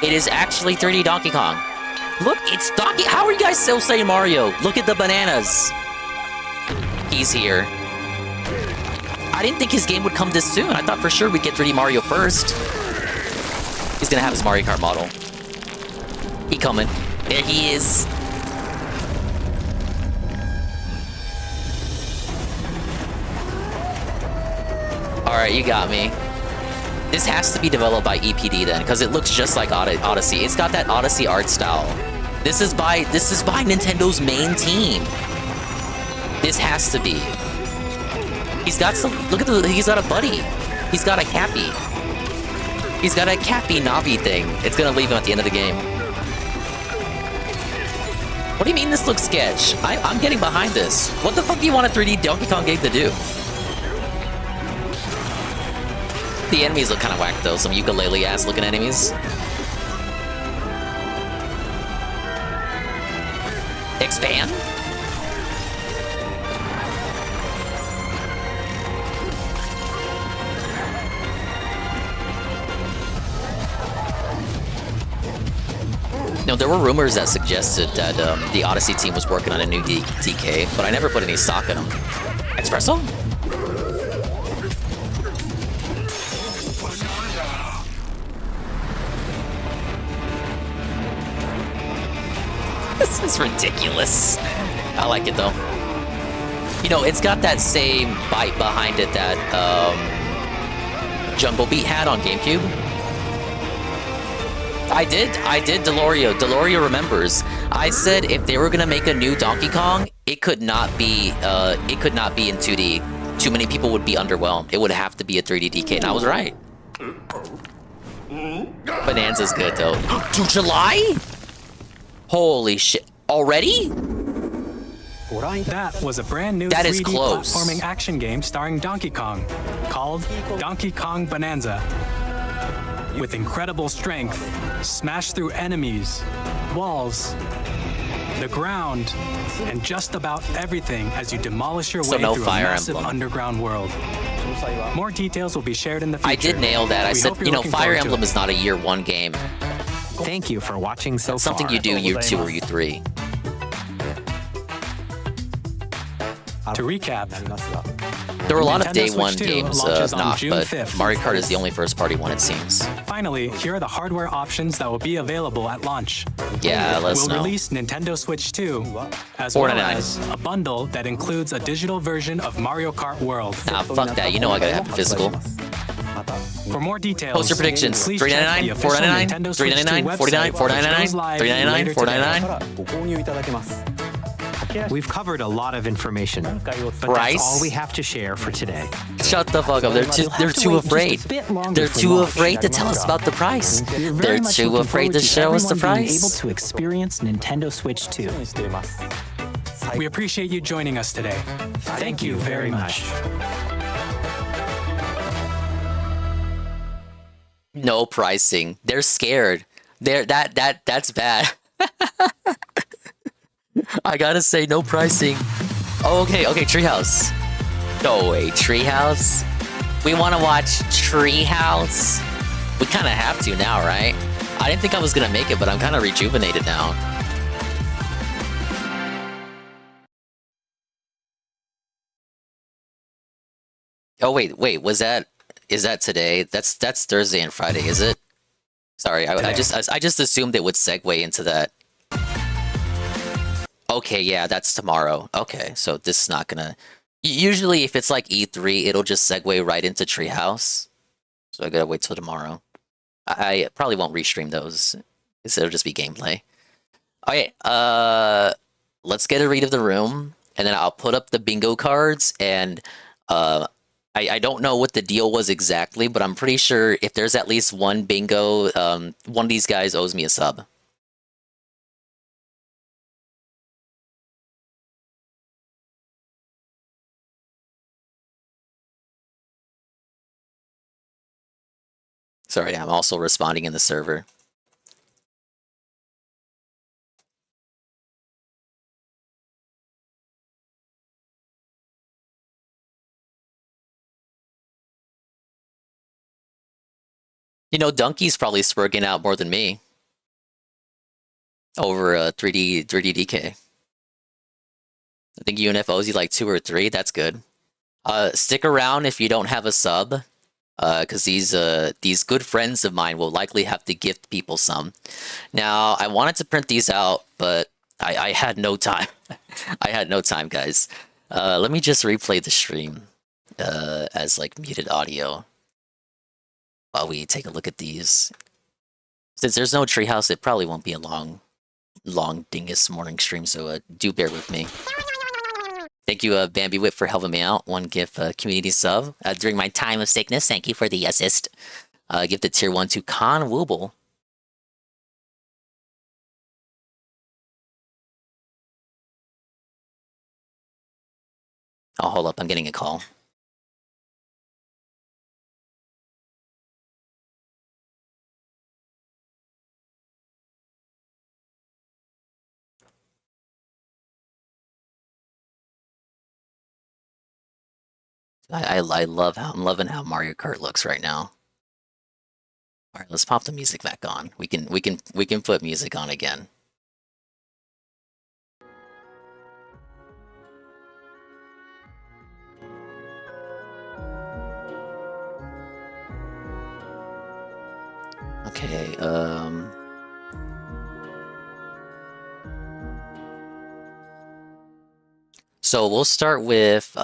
It is actually 3D Donkey Kong. Look, it's Donkey. How are you guys still saying Mario? Look at the bananas. He's here. I didn't think his game would come this soon. I thought for sure we'd get 3D Mario first. He's gonna have his Mario Kart model. He coming. There he is. Alright, you got me. This has to be developed by EPD then, because it looks just like Odyssey. It's got that Odyssey art style. This is by Nintendo's main team. This has to be. He's got some. Look at he's got a buddy. He's got a Cappy. He's got a Cappy Navi thing. It's gonna leave him at the end of the game. What do you mean this looks sketch? I'm getting behind this. What the fuck do you want a 3D Donkey Kong game to do? The enemies look kind of whack though, some ukulele-ass looking enemies. Expand? No, there were rumors that suggested that the Odyssey team was working on a new DK, but I never put any stock in them. Espresso? This is ridiculous. I like it though. You know, it's got that same bite behind it that Jungle Beat had on GameCube. I did Delorio. Delorio remembers. I said if they were gonna make a new Donkey Kong, it could not be in 2D. Too many people would be underwhelmed. It would have to be a 3D DK, and I was right. Bonanza's good though. To July? Holy shit. Already?
That was a brand new
that
3D
close.
platforming action game starring Donkey Kong, called Donkey Kong Bonanza. With incredible strength, smash through enemies, walls, the ground, and just about everything as you demolish your
So
way
no
through
Fire
a massive
Emblem.
underground world. More details will be shared in the future.
I did nail that. I
We
said,
hope you're
you know,
looking
Fire
forward to
Emblem
it.
is not a year 1 game.
Thank you for watching so
It's
far.
something you do year 2 or year 3.
To recap,
There were a lot of
Nintendo
day
Switch
1
2
games
launches on
not,
June
but
5th.
Mario Kart is the only first-party one, it seems.
finally, here are the hardware options that will be available at launch.
Yeah, let us
We'll
know.
release Nintendo Switch 2, as well
$4.99.
as a bundle that includes a digital version of Mario Kart World.
Nah, fuck that. You know I gotta have the physical.
For more details,
Post your predictions.
please check
$3.99,
the official
$4.99,
Nintendo Switch 2
$3.99, $4.99,
website, which goes live
$3.99,
later today.
$4.99.
We've covered a lot just but
Price?
that's all we have to share for today.
Shut the fuck up. They're too afraid. They're too afraid to tell us about the price.
We're
They're
very much
too
looking
afraid
forward
to show us the
everyone being able
price.
to experience Nintendo Switch 2.
We appreciate you joining us today. Thank you very much.
No pricing. They're scared. That's bad. I gotta say, no pricing. Oh, okay, Treehouse. No way, Treehouse. We want to watch Treehouse. We kind of have to now, right? I didn't think I was gonna make it, but I'm kind of rejuvenated now. Oh wait, is that today? That's Thursday and Friday, is it? Sorry, I just assumed it would segue into that. Okay, yeah, that's tomorrow. Okay, so this is not gonna... Usually, if it's like E3, it'll just segue right into Treehouse. So I gotta wait till tomorrow. I probably won't restream those. It'll just be gameplay. Okay, let's get a read of the room, and then I'll put up the bingo cards, and I don't know what the deal was exactly, but I'm pretty sure if there's at least one bingo, one of these guys owes me a sub. Sorry, I'm also responding in the server. You know, Donkey's probably spurging out more than me. Over 3D DK. I think UNF owes you like 2 or 3. That's good. Stick around if you don't have a sub. Because these good friends of mine will likely have to gift people some. Now, I wanted to print these out, but I had no time. I had no time, guys. Let me just replay the stream as like muted audio while we take a look at these. Since there's no Treehouse, it probably won't be a long Dingus morning stream, so do bear with me. Thank you, Bambi Whip, for helping me out. 1 gift community sub. During my time of sickness, thank you for the assist. Give the tier 1 to Con Wooble. Oh, hold up, I'm getting a call. I'm loving how Mario Kart looks right now. All right, let's pop the music back on. We can put music on again. Okay, so we'll start with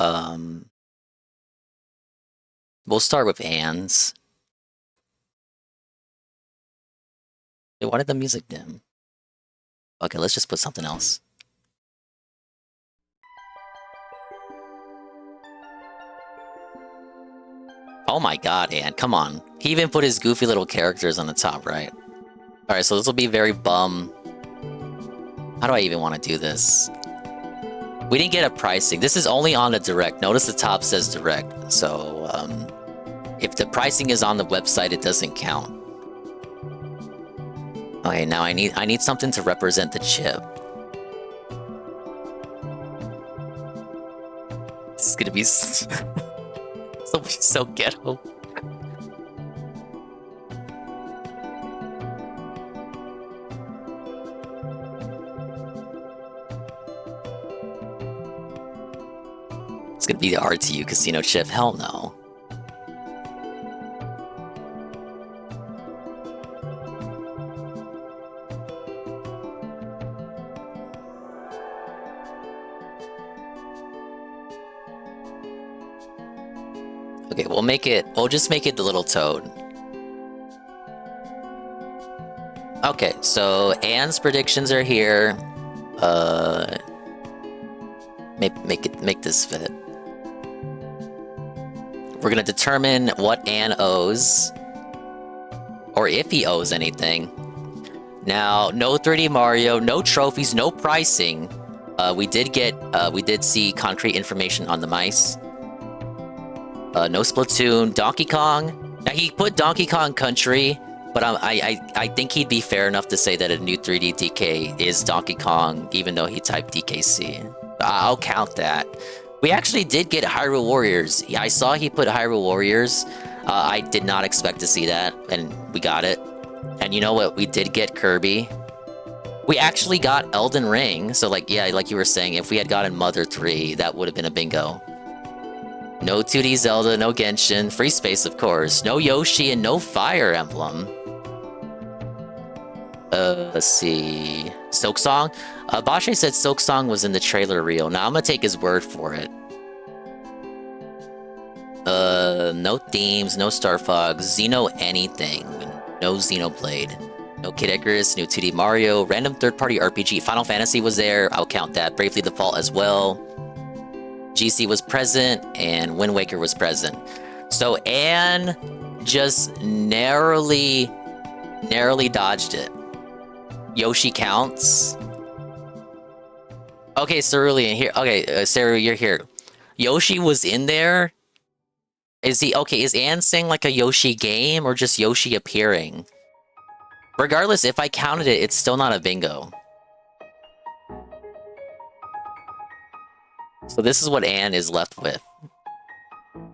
Anne's. Wait, why did the music dim? Okay, let's just put something else. Oh my god, Anne, come on. He even put his goofy little characters on the top right. Alright, so this will be very bum. How do I even want to do this? We didn't get a pricing. This is only on the direct. Notice the top says direct. So, if the pricing is on the website, it doesn't count. Okay, now I need something to represent the chip. This is gonna be so ghetto. It's gonna be the RTU casino chip. Hell no. Okay, we'll just make it the little toad. Okay, so Anne's predictions are here. Make this fit. We're gonna determine what Anne owes, or if he owes anything. Now, no 3D Mario, no trophies, no pricing. We did see concrete information on the mice. No Splatoon, Donkey Kong. Now he put Donkey Kong Country, but I think he'd be fair enough to say that a new 3D DK is Donkey Kong, even though he typed DKC. I'll count that. We actually did get Hyrule Warriors. Yeah, I saw he put Hyrule Warriors. I did not expect to see that, and we got it. And you know what? We did get Kirby. We actually got Elden Ring. So like, yeah, like you were saying, if we had gotten Mother 3, that would have been a bingo. No 2D Zelda, no Genshin, free space of course, no Yoshi, and no Fire Emblem. Let's see. Silksong? Bashe said Silksong was in the trailer reel. Now I'm gonna take his word for it. No themes, no Star Fox, Xeno anything. No Xenoblade. No Kid Icarus, no 2D Mario, random third-party RPG. Final Fantasy was there, I'll count that. Bravely Default as well. GC was present, and Wind Waker was present. So Anne just narrowly dodged it. Yoshi counts. Okay, Cerulean here. Okay, Saru, you're here. Yoshi was in there. Is Anne saying like a Yoshi game or just Yoshi appearing? Regardless, if I counted it, it's still not a bingo. So this is what Anne is left with.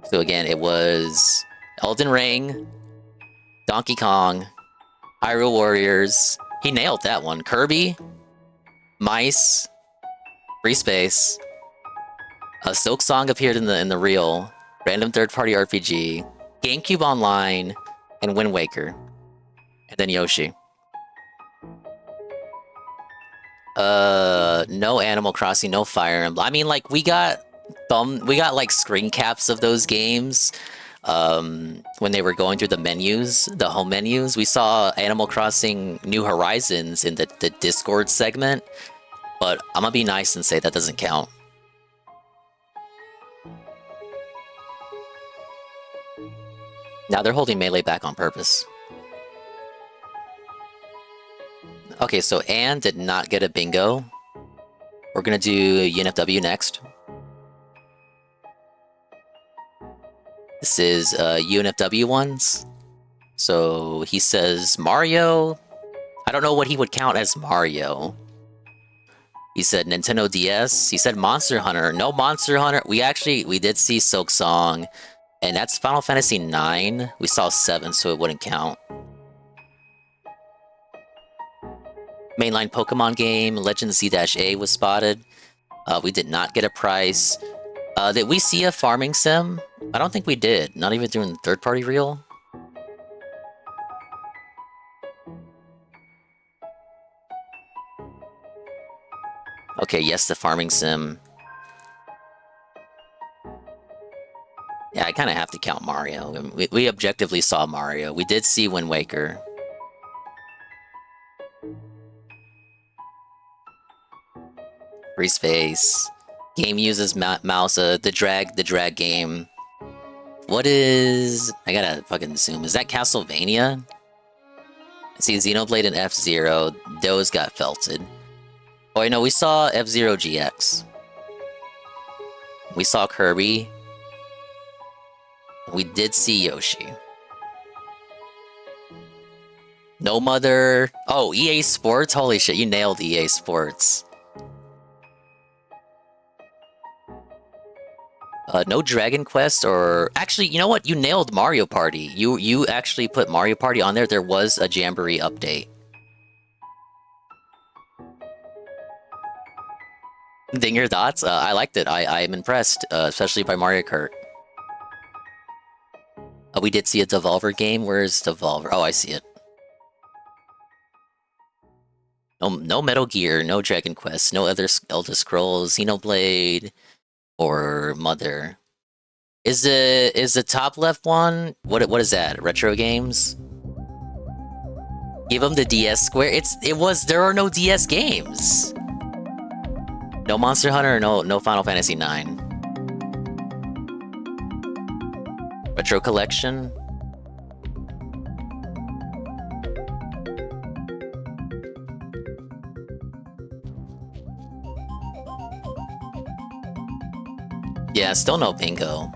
So again, it was Elden Ring, Donkey Kong, Hyrule Warriors. He nailed that one. Kirby, Mice, Free Space. A Silksong appeared in the reel. Random third-party RPG, GameCube Online, and Wind Waker. And then Yoshi. No Animal Crossing, no Fire Emblem. I mean, like, we got like screen caps of those games when they were going through the menus, the home menus. We saw Animal Crossing New Horizons in the Discord segment, but I'm gonna be nice and say that doesn't count. Now they're holding Melee back on purpose. Okay, so Anne did not get a bingo. We're gonna do UNFW next. This is UNFW ones. So he says Mario. I don't know what he would count as Mario. He said Nintendo DS. He said Monster Hunter. No Monster Hunter. We did see Silksong, and that's Final Fantasy 9. We saw 7, so it wouldn't count. Mainline Pokemon game, Legend Z-A was spotted. We did not get a price. Did we see a farming sim? I don't think we did. Not even through the third-party reel. Okay, yes, the farming sim. Yeah, I kind of have to count Mario. We objectively saw Mario. We did see Wind Waker. Free space. Game uses mouse. The drag game. What is? I gotta fucking zoom. Is that Castlevania? I see Xenoblade and F-Zero. Those got felted. Oh, I know. We saw F-Zero GX. We saw Kirby. We did see Yoshi. No Mother. Oh, EA Sports. Holy shit! You nailed EA Sports.
No Dragon Quest, or actually, you know what? You nailed Mario Party. You actually put Mario Party on there. There was a Jamboree update. Ding, your thoughts? I liked it. I am impressed, especially by Mario Kart. We did see a Devolver game. Where's Devolver? Oh, I see it. No Metal Gear, no Dragon Quest, no other Elder Scrolls, Xenoblade, or Mother. Is the top left one? What is that? Retro games? Give them the DS Square. There are no DS games. No Monster Hunter, no Final Fantasy IX. Retro Collection. Yeah, still no bingo.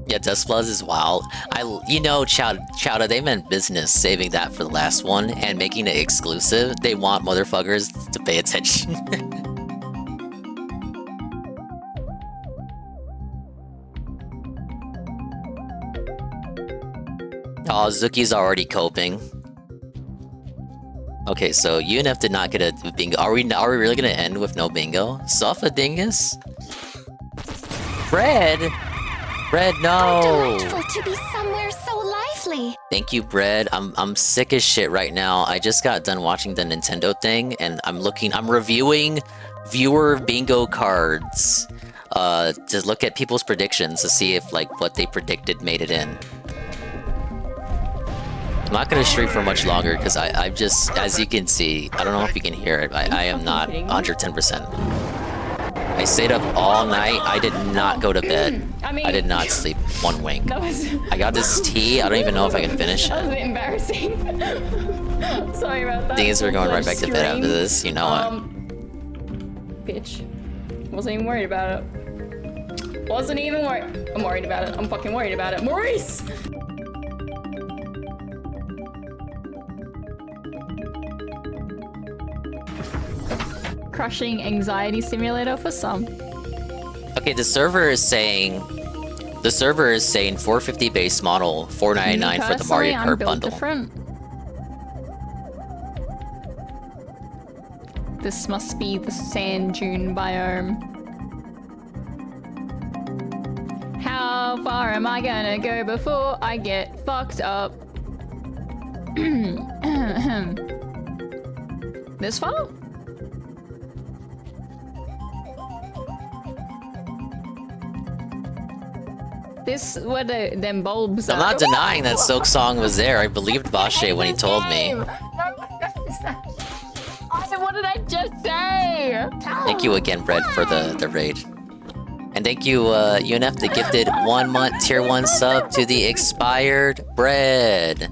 Yeah, Dust Bloods is wild. You know, Chowda, they meant business saving that for the last one and making it exclusive. They want motherfuckers to pay attention. Oh, Zuki's already coping. Okay, so UNF did not get a bingo. Are we really gonna end with no bingo? Suffer Dingus? Bread, no.
Delightful to be somewhere so lively.
Thank you, Bread. I'm sick as shit right now. I just got done watching the Nintendo thing, and I'm reviewing viewer bingo cards to look at people's predictions to see if like what they predicted made it in. I'm not gonna stream for much longer because I've just, as you can see, I don't know if you can hear it, I am not 110%. I stayed up all night. I did not go to bed. I did not sleep one wink. I got this tea. I don't even know if I can finish
That was a
it.
bit embarrassing. Sorry about that.
Thing is, we're going right back to bed after this. You know what?
Bitch. Wasn't even worried about it. Wasn't even worried. I'm worried about it. I'm fucking worried about it. Maurice! Crushing anxiety simulator for some.
Okay, the server is saying 450 base model, $499 for the Mario Kart bundle.
Different. This must be the sand dune biome. How far am I gonna go before I get fucked up? This far? This, what them bulbs
I'm not denying that Silk Song was there. I believed Bashe when he told me.
What did I just say?
Thank you again, Bread, for the raid. And thank you, UNF, the gifted 1 month tier 1 sub to the expired Bread.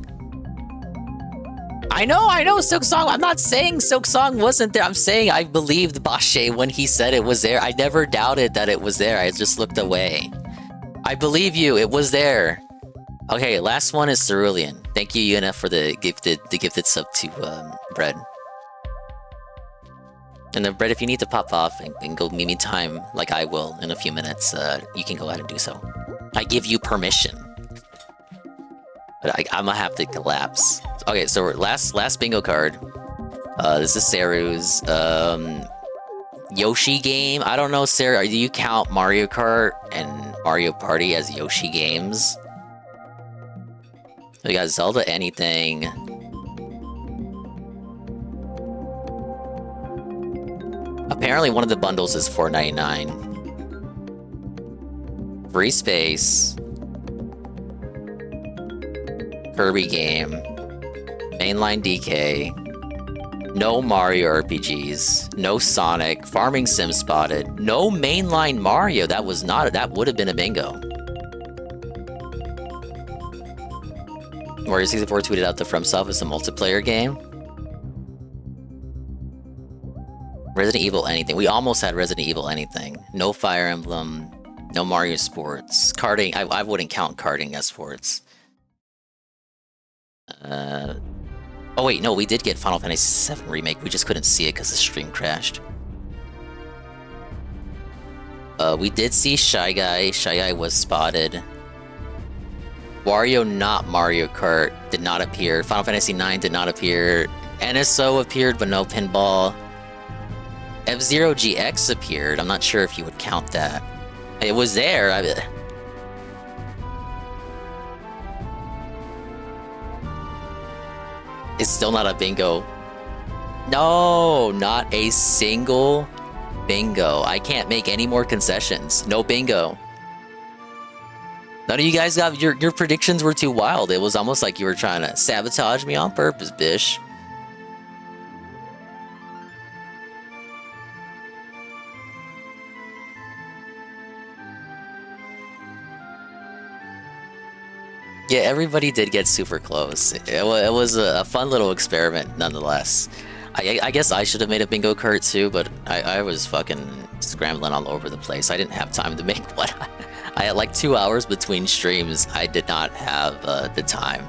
I know, Silk Song. I'm not saying Silk Song wasn't there. I'm saying I believed Bashe when he said it was there. I never doubted that it was there. I just looked away. I believe you. It was there. Okay, last one is Cerulean. Thank you, UNF, for the gifted sub to Bread. And then, Bread, if you need to pop off and go meet me time, like I will in a few minutes, you can go ahead and do so. I give you permission. But I'm gonna have to collapse. Okay, so last bingo card. This is Saru's Yoshi game. I don't know, Sarah, do you count Mario Kart and Mario Party as Yoshi games? We got Zelda anything. Apparently one of the bundles is $4.99. Free space. Kirby game. Mainline DK. No Mario RPGs. No Sonic. Farming Sim spotted. No mainline Mario. That would have been a bingo. Mario 64 tweeted out the FromSoft as a multiplayer game. Resident Evil anything. We almost had Resident Evil anything. No Fire Emblem. No Mario Sports. Karting. I wouldn't count karting as sports. Oh wait, no, we did get Final Fantasy VII Remake. We just couldn't see it because the stream crashed. We did see Shy Guy. Shy Guy was spotted. Wario, not Mario Kart, did not appear. Final Fantasy IX did not appear. NSO appeared, but no pinball. F-Zero GX appeared. I'm not sure if you would count that. It was there. It's still not a bingo. No, not a single bingo. I can't make any more concessions. No bingo. None of you guys got your predictions were too wild. It was almost like you were trying to sabotage me on purpose, bish. Yeah, everybody did get super close. It was a fun little experiment, nonetheless. I guess I should have made a bingo cart too, but I was fucking scrambling all over the place. I didn't have time to make one. I had like 2 hours between streams. I did not have the time.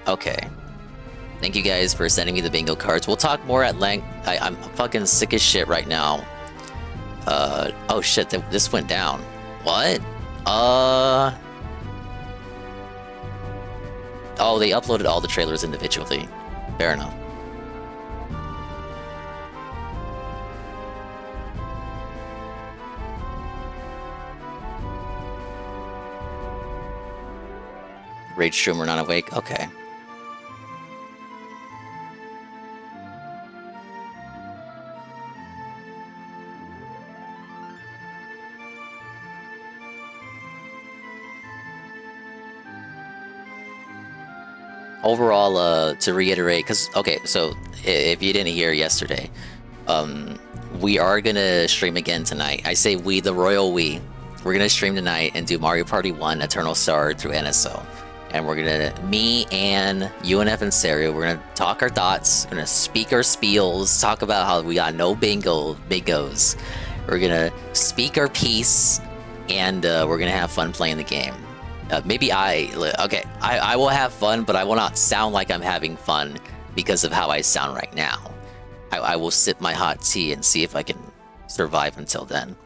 Okay. Thank you guys for sending me the bingo cards. We'll talk more at length. I'm fucking sick as shit right now. Oh shit, this went down. What? Oh, they uploaded all the trailers individually. Fair enough. Rage streamer not awake? Okay. Overall, to reiterate, because, okay, so if you didn't hear yesterday, we are gonna stream again tonight. I say we, the royal we. We're gonna stream tonight and do Mario Party 1 Eternal Star through NSO. And we're gonna, me and UNF and Serio, we're gonna talk our thoughts, we're gonna speak our spiels, talk about how we got no bingos. We're gonna speak our piece, and we're gonna have fun playing the game. Maybe I will have fun, but I will not sound like I'm having fun because of how I sound right now. I will sip my hot tea and see if I can survive until then.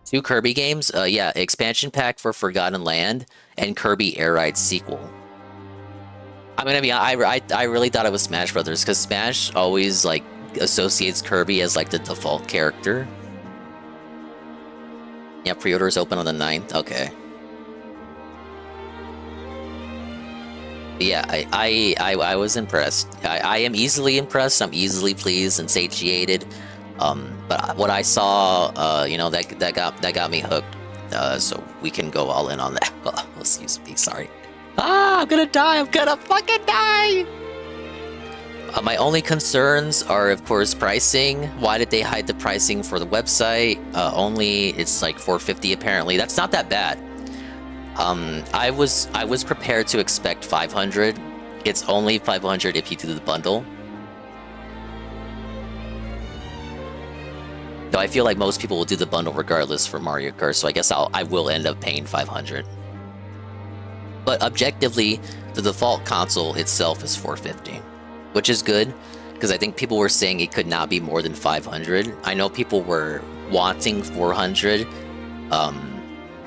2 Kirby games? Yeah, expansion pack for Forgotten Land and Kirby Air Ride sequel. I mean, I really thought it was Smash Brothers, because Smash always, like, associates Kirby as, like, the default character. Yeah, pre-orders open on the 9th. Okay. But yeah, I was impressed. I am easily impressed. I'm easily pleased and satiated. But what I saw, you know, that got me hooked. So we can go all in on that. Oh, excuse me. Sorry. Ah, I'm gonna die. I'm gonna fucking die. My only concerns are, of course, pricing. Why did they hide the pricing for the website? Only it's like $450 apparently. That's not that bad. I was prepared to expect $500. It's only $500 if you do the bundle. Though I feel like most people will do the bundle regardless for Mario Kart, so I guess I will end up paying $500. But objectively, the default console itself is $450. Which is good, because I think people were saying it could not be more than $500. I know people were wanting $400.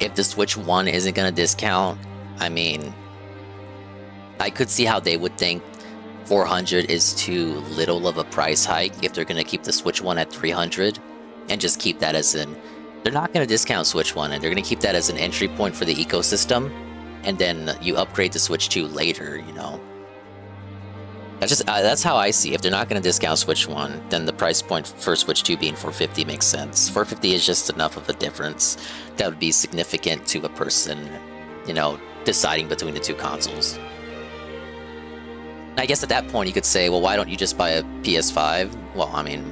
If the Switch 1 isn't going to discount, I mean, I could see how they would think $400 is too little of a price hike if they're going to keep the Switch 1 at $300 and just keep that as an... They're not going to discount Switch 1, and they're going to keep that as an entry point for the ecosystem, and then you upgrade to Switch 2 later, you know? That's how I see it. If they're not going to discount Switch 1, then the price point for Switch 2 being $450 makes sense. $450 is just enough of a difference that would be significant to a person, you know, deciding between the 2 consoles. I guess at that point you could say, well, why don't you just buy a PS5? Well, I mean,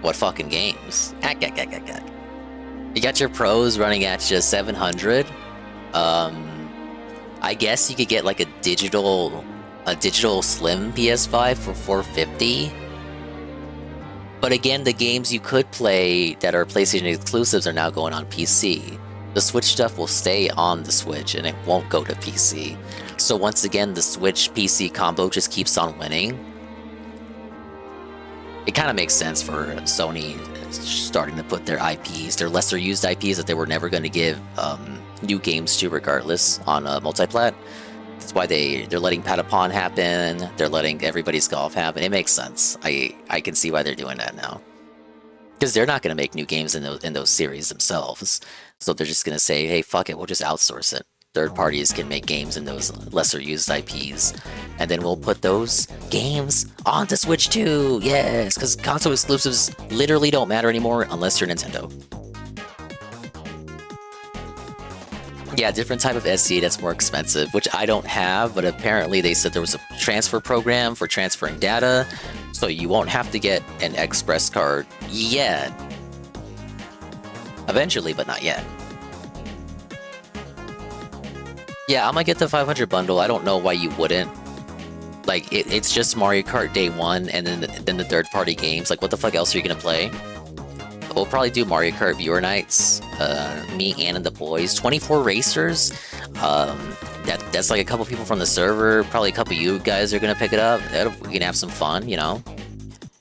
what fucking games? You got your pros running at you 700. I guess you could get like a digital slim PS5 for $450. But again, the games you could play that are PlayStation exclusives are now going on PC. The Switch stuff will stay on the Switch and it won't go to PC. So once again, the Switch PC combo just keeps on winning. It kind of makes sense for Sony starting to put their IPs, their lesser used IPs that they were never going to give new games to regardless on multiplat. That's why they're letting Patapon happen. They're letting Everybody's Golf happen. It makes sense. I can see why they're doing that now. Because they're not going to make new games in those series themselves. So they're just going to say, hey, fuck it, we'll just outsource it. Third parties can make games in those lesser used IPs. And then we'll put those games onto Switch too. Yes, because console exclusives literally don't matter anymore unless you're Nintendo. Yeah, different type of SC that's more expensive, which I don't have, but apparently they said there was a transfer program for transferring data, so you won't have to get an Express card yet. Eventually, but not yet. Yeah, I'm gonna get the 500 bundle. I don't know why you wouldn't. Like, it's just Mario Kart Day 1 and then the third-party games. Like, what the fuck else are you gonna play? We'll probably do Mario Kart viewer nights. Me, Ann, and the boys. 24 racers. That's like a couple people from the server. Probably a couple of you guys are gonna pick it up. We can have some fun, you know.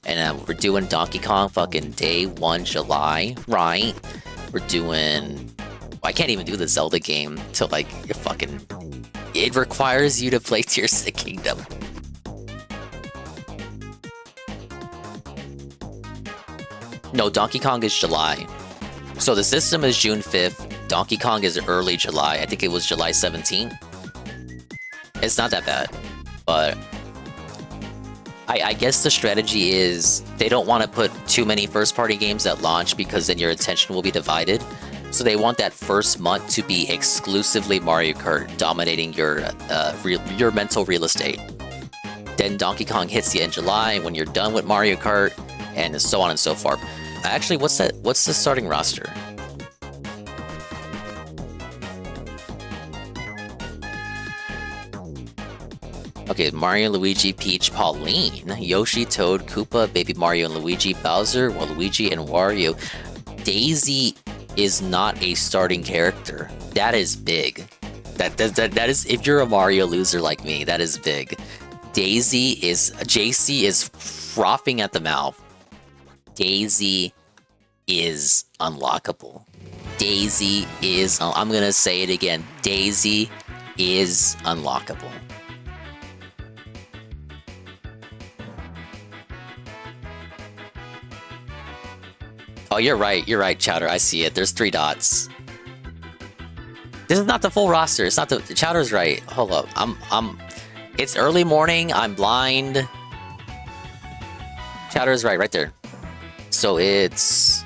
And we're doing Donkey Kong fucking Day 1 July, right? We're doing... I can't even do the Zelda game till like fucking... It requires you to play Tears of the Kingdom. No, Donkey Kong is July. So the system is June 5th. Donkey Kong is early July. I think it was July 17th. It's not that bad. But I guess the strategy is they don't want to put too many first-party games at launch because then your attention will be divided. So they want that first month to be exclusively Mario Kart dominating your mental real estate. Then Donkey Kong hits you in July when you're done with Mario Kart, and so on and so forth. Actually, what's the starting roster? Okay, Mario, Luigi, Peach, Pauline, Yoshi, Toad, Koopa, Baby Mario and Luigi, Bowser, Waluigi, and Wario. Daisy is not a starting character. That is big. That is, if you're a Mario loser like me, that is big. JC is frothing at the mouth. Daisy is unlockable. Daisy is, I'm gonna say it again, Daisy is unlockable. Oh, you're right, Chowder, I see it. There's 3 dots. This is not the full roster. It's not the... Chowder's right. Hold up. It's early morning. I'm blind. Chowder's right there. So it's...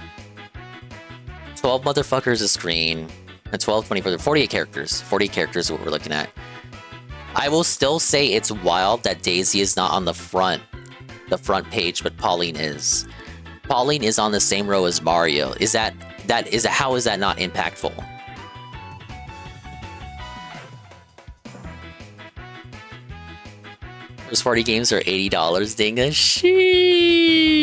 12 motherfuckers a screen. And 12, 24, 48 characters. 40 characters is what we're looking at. I will still say it's wild that Daisy is not on the front page, but Pauline is. Pauline is on the same row as Mario. How is that not impactful? First party games are $80, Dingus. Sheesh.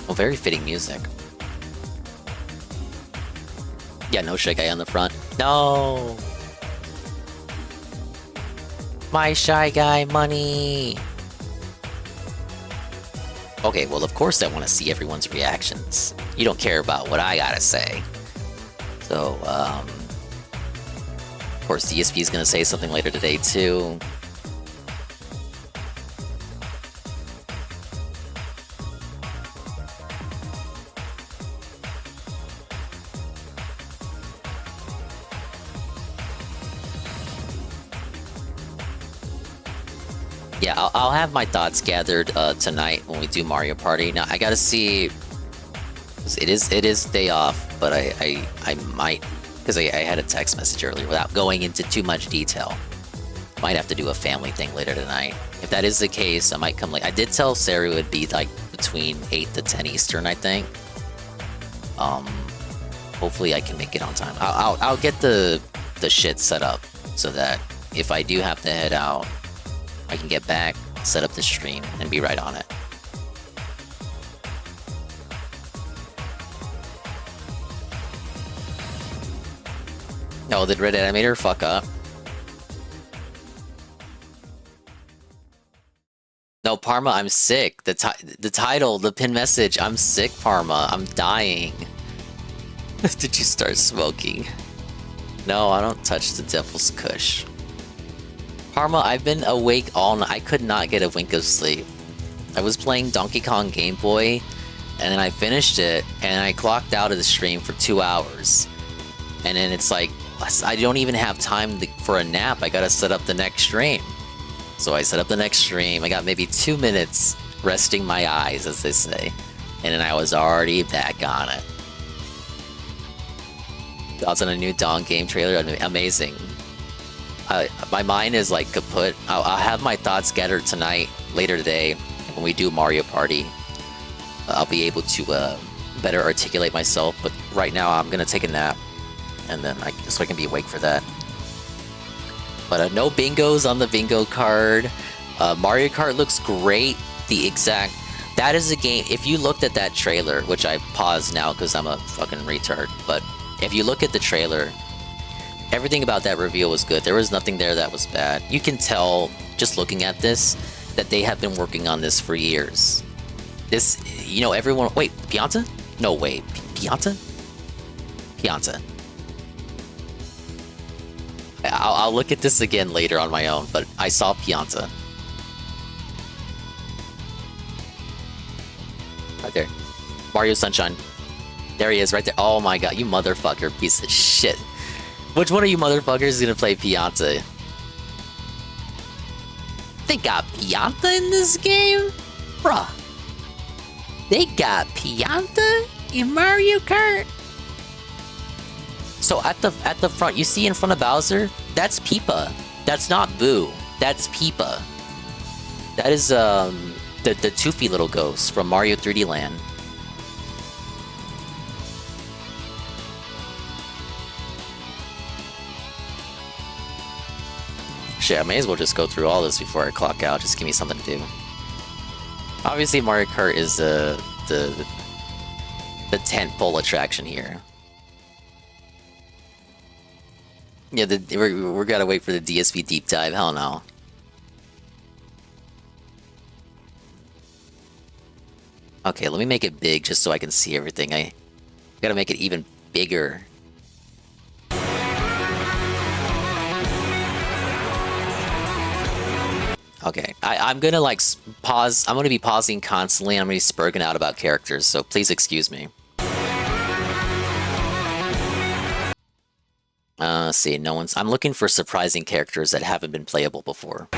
Oh, very fitting music. Yeah, no Shy Guy on the front. No! My Shy Guy money! Okay, well, of course I want to see everyone's reactions. You don't care about what I gotta say. So, of course, DSP is gonna say something later today, too. Yeah, I'll have my thoughts gathered tonight when we do Mario Party. Now I gotta see. It is day off, but I might, because I had a text message earlier without going into too much detail. Might have to do a family thing later tonight. If that is the case, I might come late. I did tell Sarah it would be like between 8 to 10 Eastern, I think. Hopefully I can make it on time. I'll get the shit set up so that if I do have to head out, I can get back, set up the stream, and be right on it.
Oh, did Red Animator fuck up? No, Parma, I'm sick. The title, the pin message, I'm sick, Parma. I'm dying. Did you start smoking? No, I don't touch the devil's kush. Parma, I've been awake all night. I could not get a wink of sleep. I was playing Donkey Kong Game Boy, and then I finished it, and I clocked out of the stream for 2 hours. And then it's like, I don't even have time for a nap. I gotta set up the next stream. So I set up the next stream. I got maybe 2 minutes resting my eyes, as they say. And then I was already back on it. Thoughts on a new Dawn game trailer? Amazing. My mind is like kaput. I'll have my thoughts gathered tonight, later today, when we do Mario Party. I'll be able to better articulate myself, but right now I'm gonna take a nap, and then so I can be awake for that. But no bingos on the bingo card. Mario Kart looks great. That is a game. If you looked at that trailer, which I paused now because I'm a fucking retard, but if you look at the trailer, everything about that reveal was good. There was nothing there that was bad. You can tell, just looking at this, that they have been working on this for years. This, you know, everyone... Wait, Pianta? No, wait. Pianta? Pianta. I'll look at this again later on my own, but I saw Pianta. Right there. Mario Sunshine. There he is, right there. Oh my god, you motherfucker, piece of shit. Which one of you motherfuckers is gonna play Pianta? They got Pianta in this game? Bruh. They got Pianta in Mario Kart? So at the front, you see in front of Bowser, that's Peepa. That's not Boo. That's Peepa. That is the toothy little ghost from Mario 3D Land. Shit, I may as well just go through all this before I clock out. Just give me something to do. Obviously, Mario Kart is the tentpole attraction here. Yeah, we're gotta wait for the DSV deep dive. Hell no. Okay, let me make it big just so I can see everything. I gotta make it even bigger. Okay, I'm gonna like pause. I'm gonna be pausing constantly. I'm gonna be spurging out about characters, so please excuse me. See, no one's... I'm looking for surprising characters that haven't been playable before.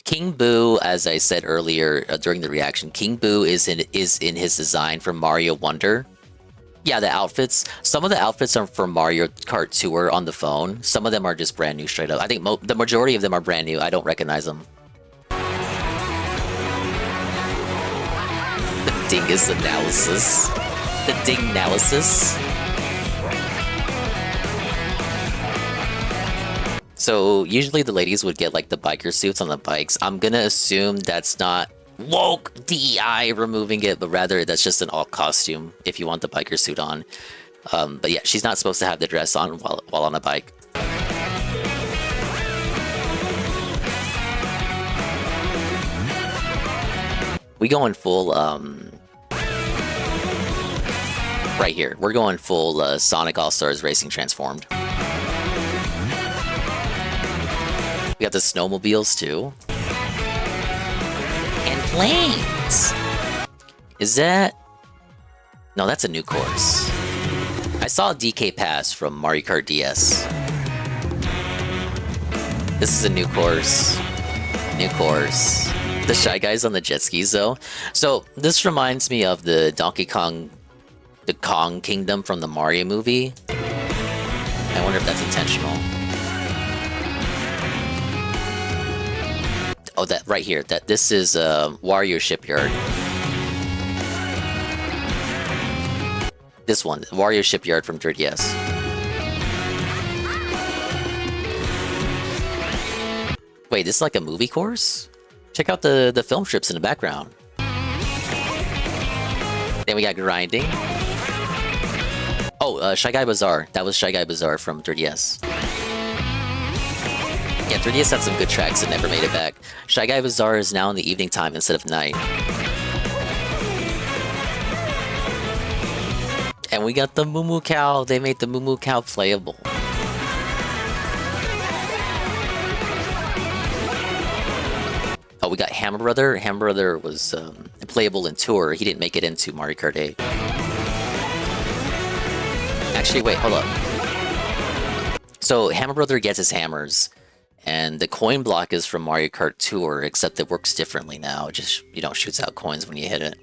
King Boo, as I said earlier during the reaction, King Boo is in his design from Mario Wonder. Yeah, the outfits. Some of the outfits are from Mario Kart Tour on the phone. Some of them are just brand new straight up. I think the majority of them are brand new. I don't recognize them. The Dingus analysis. The Ding-nalysis. So usually the ladies would get like the biker suits on the bikes. I'm gonna assume that's not woke DEI removing it, but rather that's just an alt costume if you want the biker suit on. But yeah, she's not supposed to have the dress on while on a bike. We going full right here. We're going full Sonic All-Stars Racing transformed. We got the snowmobiles too. And planes! Is that... No, that's a new course. I saw a DK Pass from Mario Kart DS. This is a new course. New course. The Shy Guys on the jet skis though. So this reminds me of the Donkey Kong... the Kong Kingdom from the Mario movie. I wonder if that's intentional. Oh, that right here. This is Wario Shipyard. This one, Wario Shipyard from 3DS. Wait, this is like a movie course? Check out the film strips in the background. Then we got grinding. Oh, Oh, Shy Guy Bazaar. That was Shy Guy Bazaar from 3DS. Yeah, 3DS had some good tracks that never made it back. Shy Guy Bazaar is now in the evening time instead of night. And we got the Moo Moo Cow. They made the Moo Moo Cow playable. Oh, we got Hammer Brother. Hammer Brother was playable in Tour. He didn't make it into Mario Kart 8. Actually, wait, hold up. So Hammer Brother gets his hammers, and the coin block is from Mario Kart Tour, except it works differently now. It just, you know, shoots out coins when you hit it.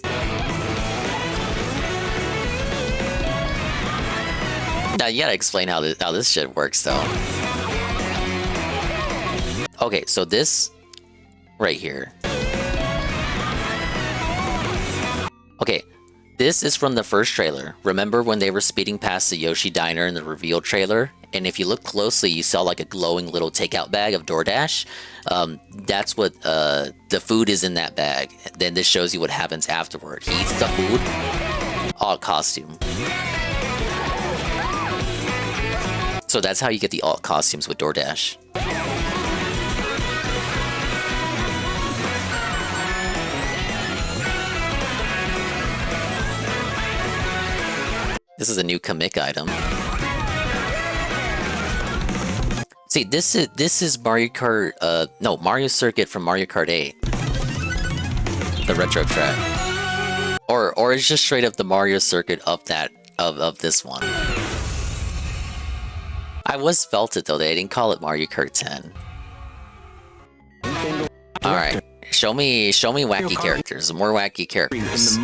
Now you gotta explain how this shit works, though. Okay, so this right here. Okay, this is from the first trailer. Remember when they were speeding past the Yoshi Diner in the reveal trailer? And if you look closely, you saw like a glowing little takeout bag of DoorDash. That's what the food is in that bag. Then this shows you what happens afterward. He eats the food. Alt costume. So that's how you get the alt costumes with DoorDash. This is a new comic item. See, this is Mario Kart. No, Mario Circuit from Mario Kart 8. The retro track, or it's just straight up the Mario Circuit of this one. I was felt it though. They didn't call it Mario Kart 10. All right, show me wacky characters. More wacky characters.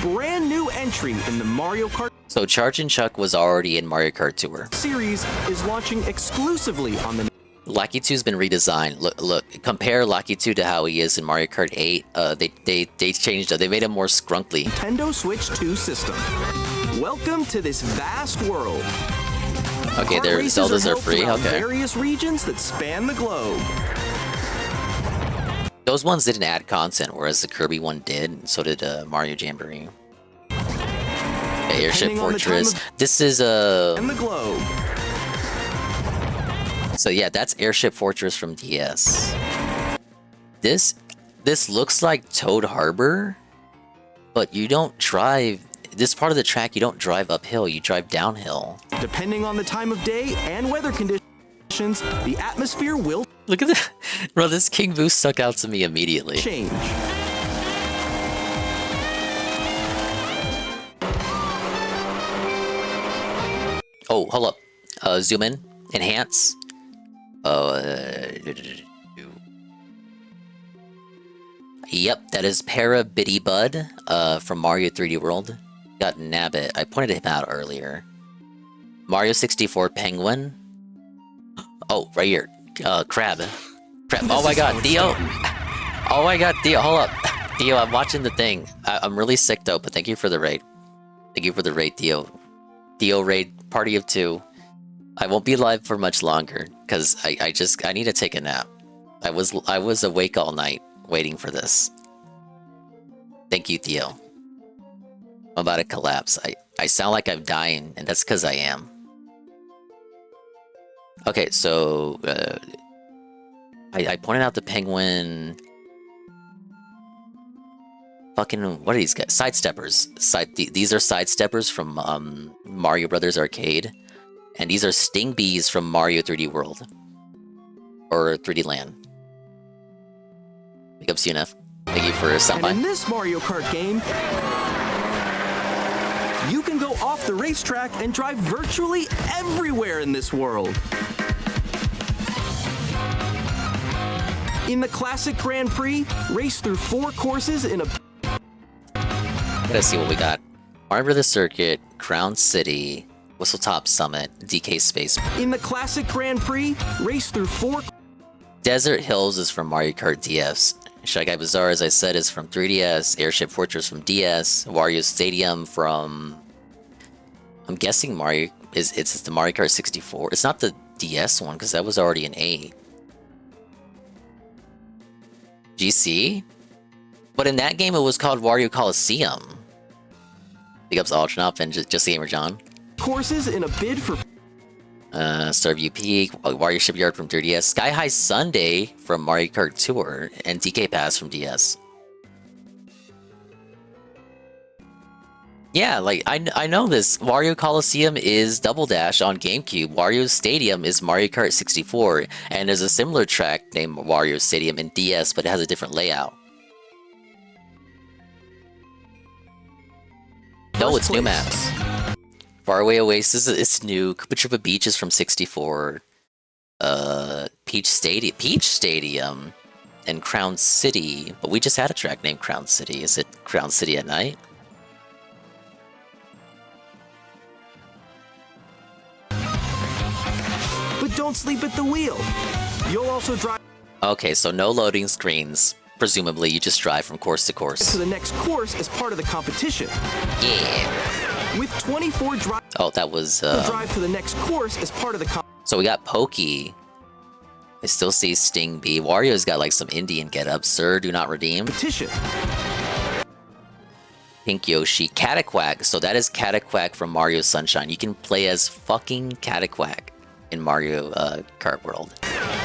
Brand new entry in the Mario Kart.
So Chargin' Chuck was already in Mario Kart Tour.
Series is launching exclusively on the.
Lucky 2's been redesigned. Look, compare Lucky 2 to how he is in Mario Kart 8. They changed it. They made him more scrunkly.
Nintendo Switch 2 system. Welcome to this vast world.
Okay, their Zeldas are free. Okay.
Various regions that span the globe.
Those ones didn't add content, whereas the Kirby one did, and so did Mario Jamboree. Okay, Airship Fortress. This is
and the globe.
So yeah, that's Airship Fortress from DS. This looks like Toad Harbor, but you don't drive. This part of the track, you don't drive uphill, you drive downhill.
Depending on the time of day and weather conditions, the atmosphere will.
Look at that. Bro, this King Boo stuck out to me immediately.
Change.
Oh, hold up. Zoom in. Enhance. Yep, that is Para Bitty Bud from Mario 3D World. Got Nabbit. I pointed him out earlier. Mario 64 Penguin. Oh, right here. Crab. Oh my god, Dio! Oh my god, Dio, hold up. Dio, I'm watching the thing. I'm really sick though, but thank you for the raid. Thank you for the raid, Dio. Dio raid, party of 2. I won't be live for much longer, because I need to take a nap. I was awake all night, waiting for this. Thank you, Theo. I'm about to collapse. I sound like I'm dying, and that's because I am. Okay, so I pointed out the penguin. Fucking, what are these guys? Sidesteppers. These are sidesteppers from Mario Brothers Arcade. And these are Sting Bees from Mario 3D World. Or 3D Land. Big up CNF. Thank you for stopping by.
And in this Mario Kart game, you can go off the racetrack and drive virtually everywhere in this world. In the classic Grand Prix, race through 4 courses in a...
Let's see what we got. Mario Brothers Circuit, Crown City, Whistletop Summit, DK Space.
In the classic Grand Prix, race through 4...
Desert Hills is from Mario Kart DS. Shy Guy Bazaar, as I said, is from 3DS. Airship Fortress from DS. Wario Stadium from... I'm guessing Mario... It's the Mario Kart 64. It's not the DS one, because that was already an 8. GC? But in that game, it was called Wario Coliseum. Big ups Ultronop and just Gamer John.
Courses in a bid for
Starview Peak, Wario Shipyard from 3DS, Sky High Sunday from Mario Kart Tour, and DK Pass from DS. Yeah, like, I know this. Wario Coliseum is Double Dash on GameCube. Wario Stadium is Mario Kart 64. And there's a similar track named Wario Stadium in DS, but it has a different layout. No, it's new maps. Faraway Oasis is new. Koopa Troopa Beach is from 64. Peach Stadium, and Crown City. But we just had a track named Crown City. Is it Crown City at night?
But don't sleep at the wheel. You'll also drive.
Okay, so no loading screens. Presumably, you just drive from course to course.
To the next course as part of the competition.
Yeah.
With 24 drives.
Oh, that was.
Drive to the next course as part of the.
So we got Pokey. I still see Sting B. Wario's got like some Indian get-up. Sir, do not redeem.
Competition.
Pink Yoshi, Cataquack. So that is Cataquack from Mario Sunshine. You can play as fucking Cataquack in Mario Kart World.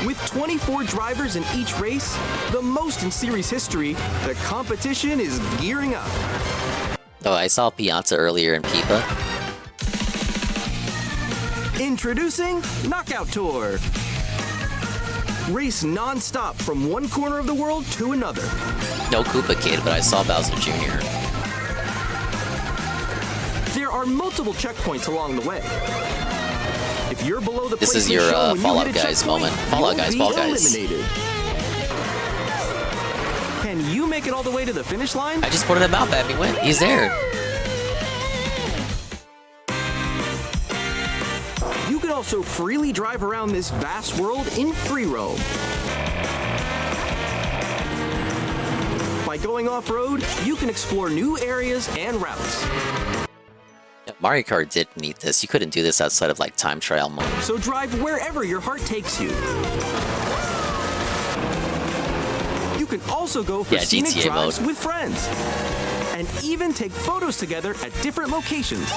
With 24 drivers in each race, the most in series history, the competition is gearing up.
Oh, I saw Pianta earlier in Pipa.
Introducing Knockout Tour. Race non-stop from one corner of the world to another.
No Koopa Kid, but I saw Bowser Jr.
There are multiple checkpoints along the way. If you're below the
this is your Fallout Guys moment. Fallout Guys, Fall Guys.
Eliminated. Can you make it all the way to the finish line?
I just pointed him out, Babby went. He's there.
You can also freely drive around this vast world in free roam. By going off-road, you can explore new areas and routes.
Mario Kart did need this. You couldn't do this outside of like time trial mode.
So drive wherever your heart takes you. You can also go for scenic
GTA
drives
mode
with friends. And even take photos together at different locations.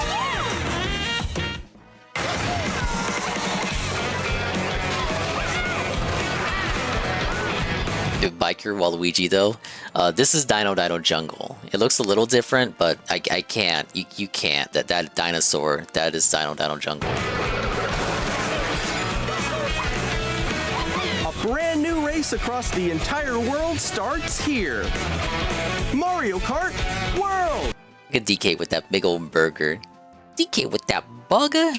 Biker Waluigi though. This is Dino Jungle. It looks a little different, but I can't. You can't. That dinosaur, that is Dino Jungle.
A brand new race across the entire world starts here. Mario Kart World!
Look at DK with that big old burger. DK with that burger?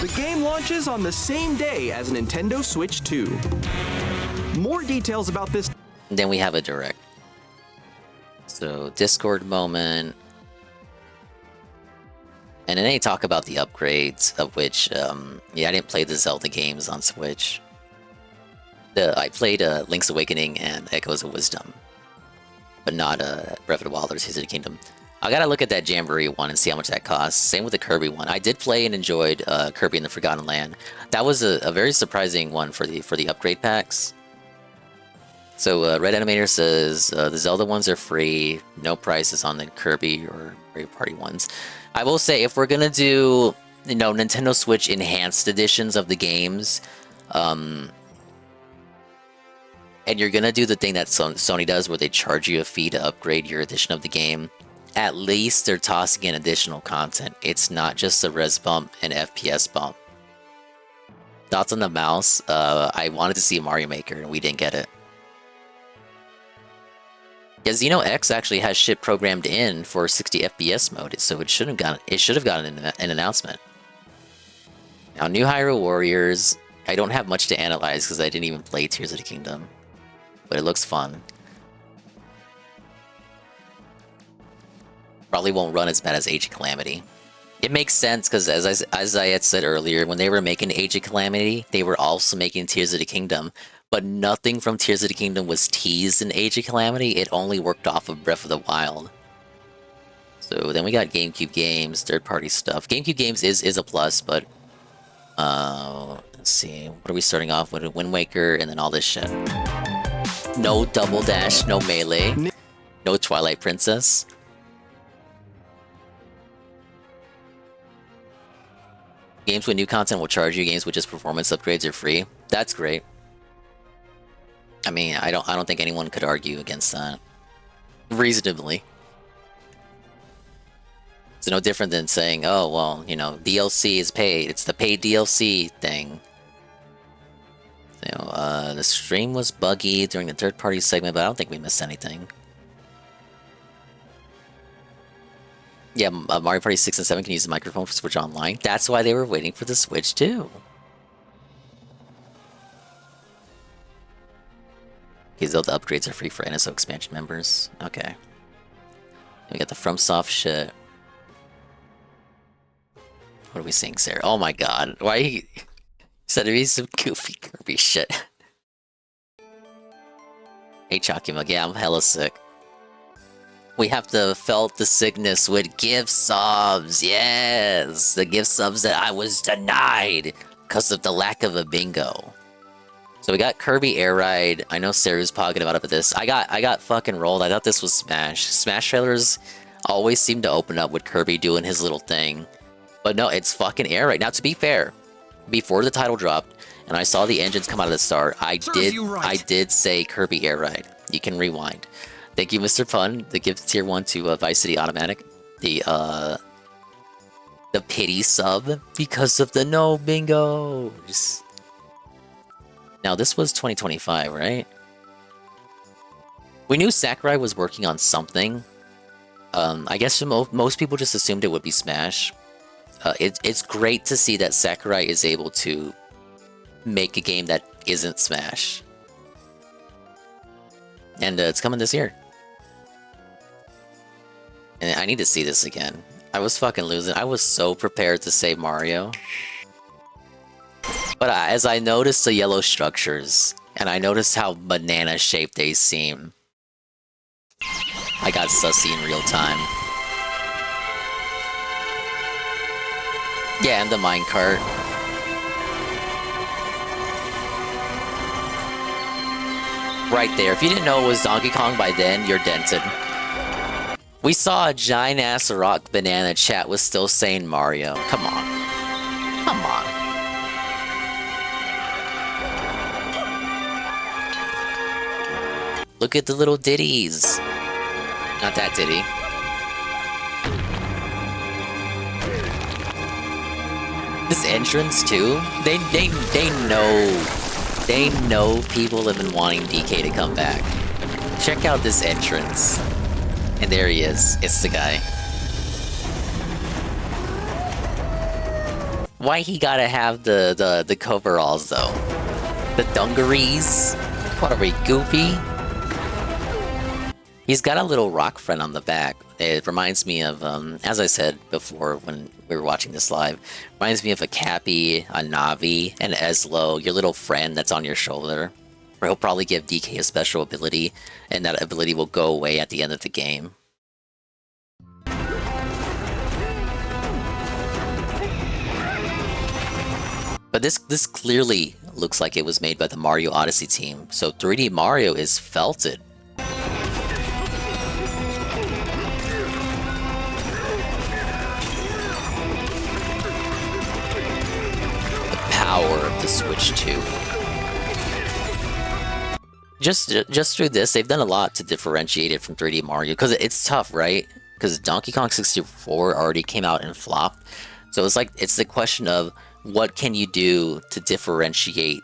The game launches on the same day as Nintendo Switch 2. More details about this.
And then we have a direct. So Discord moment. And then they talk about the upgrades, of which, yeah, I didn't play the Zelda games on Switch. I played Link's Awakening and Echoes of Wisdom, but not Breath of the Wild or Tears of the Kingdom. I gotta look at that Jamboree one and see how much that costs. Same with the Kirby one. I did play and enjoyed Kirby in the Forgotten Land. That was a very surprising one for the upgrade packs. So Red Animator says the Zelda ones are free, no prices on the Kirby or Mario Party ones. I will say, if we're gonna do, you know, Nintendo Switch enhanced editions of the games, and you're gonna do the thing that Sony does where they charge you a fee to upgrade your edition of the game, at least they're tossing in additional content. It's not just a res bump and FPS bump. Thoughts on the mouse? I wanted to see Mario Maker and we didn't get it. Yeah, Xeno X actually has shit programmed in for 60 FPS mode, so it should have gotten an announcement. Now, New Hyrule Warriors, I don't have much to analyze because I didn't even play Tears of the Kingdom, but it looks fun. Probably won't run as bad as Age of Calamity. It makes sense because, as I had said earlier, when they were making Age of Calamity, they were also making Tears of the Kingdom. But nothing from Tears of the Kingdom was teased in Age of Calamity. It only worked off of Breath of the Wild. So then we got GameCube games, third-party stuff. GameCube games is a plus, but let's see. What are we starting off with? Wind Waker and then all this shit. No Double Dash, no Melee, no Twilight Princess. Games with new content will charge you. Games with just performance upgrades are free. That's great. I mean, I don't think anyone could argue against that. Reasonably. It's no different than saying, oh, well, you know, DLC is paid. It's the paid DLC thing. You know, the stream was buggy during the third-party segment, but I don't think we missed anything. Yeah, Mario Party 6 and 7 can use the microphone for Switch Online. That's why they were waiting for the Switch too. Okay, so the upgrades are free for NSO expansion members. Okay. We got the FromSoft shit. What are we seeing, Sarah? Oh my god. Why he said to me some goofy Kirby shit. Hey Chakimug, yeah, I'm hella sick. We have to felt the sickness with gift subs. Yes, the gift subs that I was denied because of the lack of a bingo. So we got Kirby Air Ride. I know Sarah's pogging about it, but this I got fucking rolled. I thought this was Smash. Smash trailers always seem to open up with Kirby doing his little thing, but no, it's fucking Air Ride. Now, to be fair, before the title dropped and I saw the engines come out of the start, I did say Kirby Air Ride. You can rewind. Thank you, Mr. Fun. The gift tier 1 to Vice City Automatic. The pity sub because of the no bingos. Now this was 2025, right? We knew Sakurai was working on something. I guess most people just assumed it would be Smash. It's great to see that Sakurai is able to make a game that isn't Smash. And it's coming this year. And I need to see this again. I was fucking losing. I was so prepared to say Mario. But as I noticed the yellow structures, and I noticed how banana-shaped they seem, I got sussy in real time. Yeah, and the minecart. Right there. If you didn't know it was Donkey Kong by then, you're dented. We saw a giant-ass rock banana. Chat was still saying Mario. Come on. Come on. Look at the little ditties. Not that ditty. This entrance too. They know people have been wanting DK to come back. Check out this entrance. And there he is. It's the guy. Why he gotta have the coveralls though? The dungarees? What are we, goofy? He's got a little rock friend on the back. It reminds me of, as I said before when we were watching this live, reminds me of a Cappy, a Navi, an Eslo, your little friend that's on your shoulder. Or he'll probably give DK a special ability, and that ability will go away at the end of the game. But this clearly looks like it was made by the Mario Odyssey team, so 3D Mario is felted. Power of the Switch 2. Just through this, they've done a lot to differentiate it from 3D Mario, because it's tough, right? Because Donkey Kong 64 already came out and flopped, so it's the question of what can you do to differentiate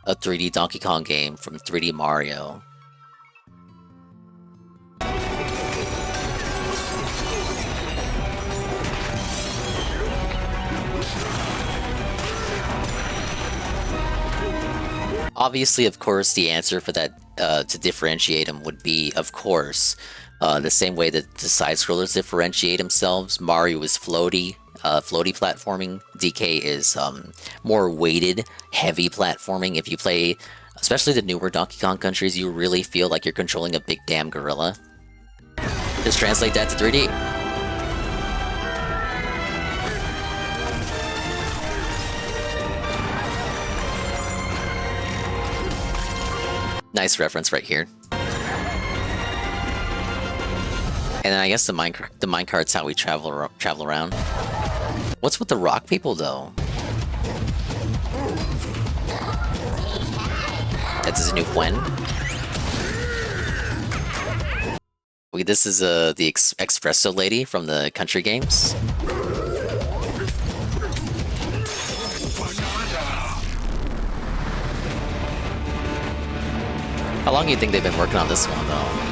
a 3D Donkey Kong game from 3D Mario? Obviously, of course, the answer for that, to differentiate them would be, of course, the same way that the side-scrollers differentiate themselves. Mario is floaty platforming. DK is more weighted, heavy platforming. If you play, especially the newer Donkey Kong countries, you really feel like you're controlling a big damn gorilla. Just translate that to 3D. Nice reference right here. And then I guess the minecart's how we travel around. What's with the rock people though? That's his new Gwen. Okay, this is the espresso lady from the country games. How long do you think they've been working on this one, though?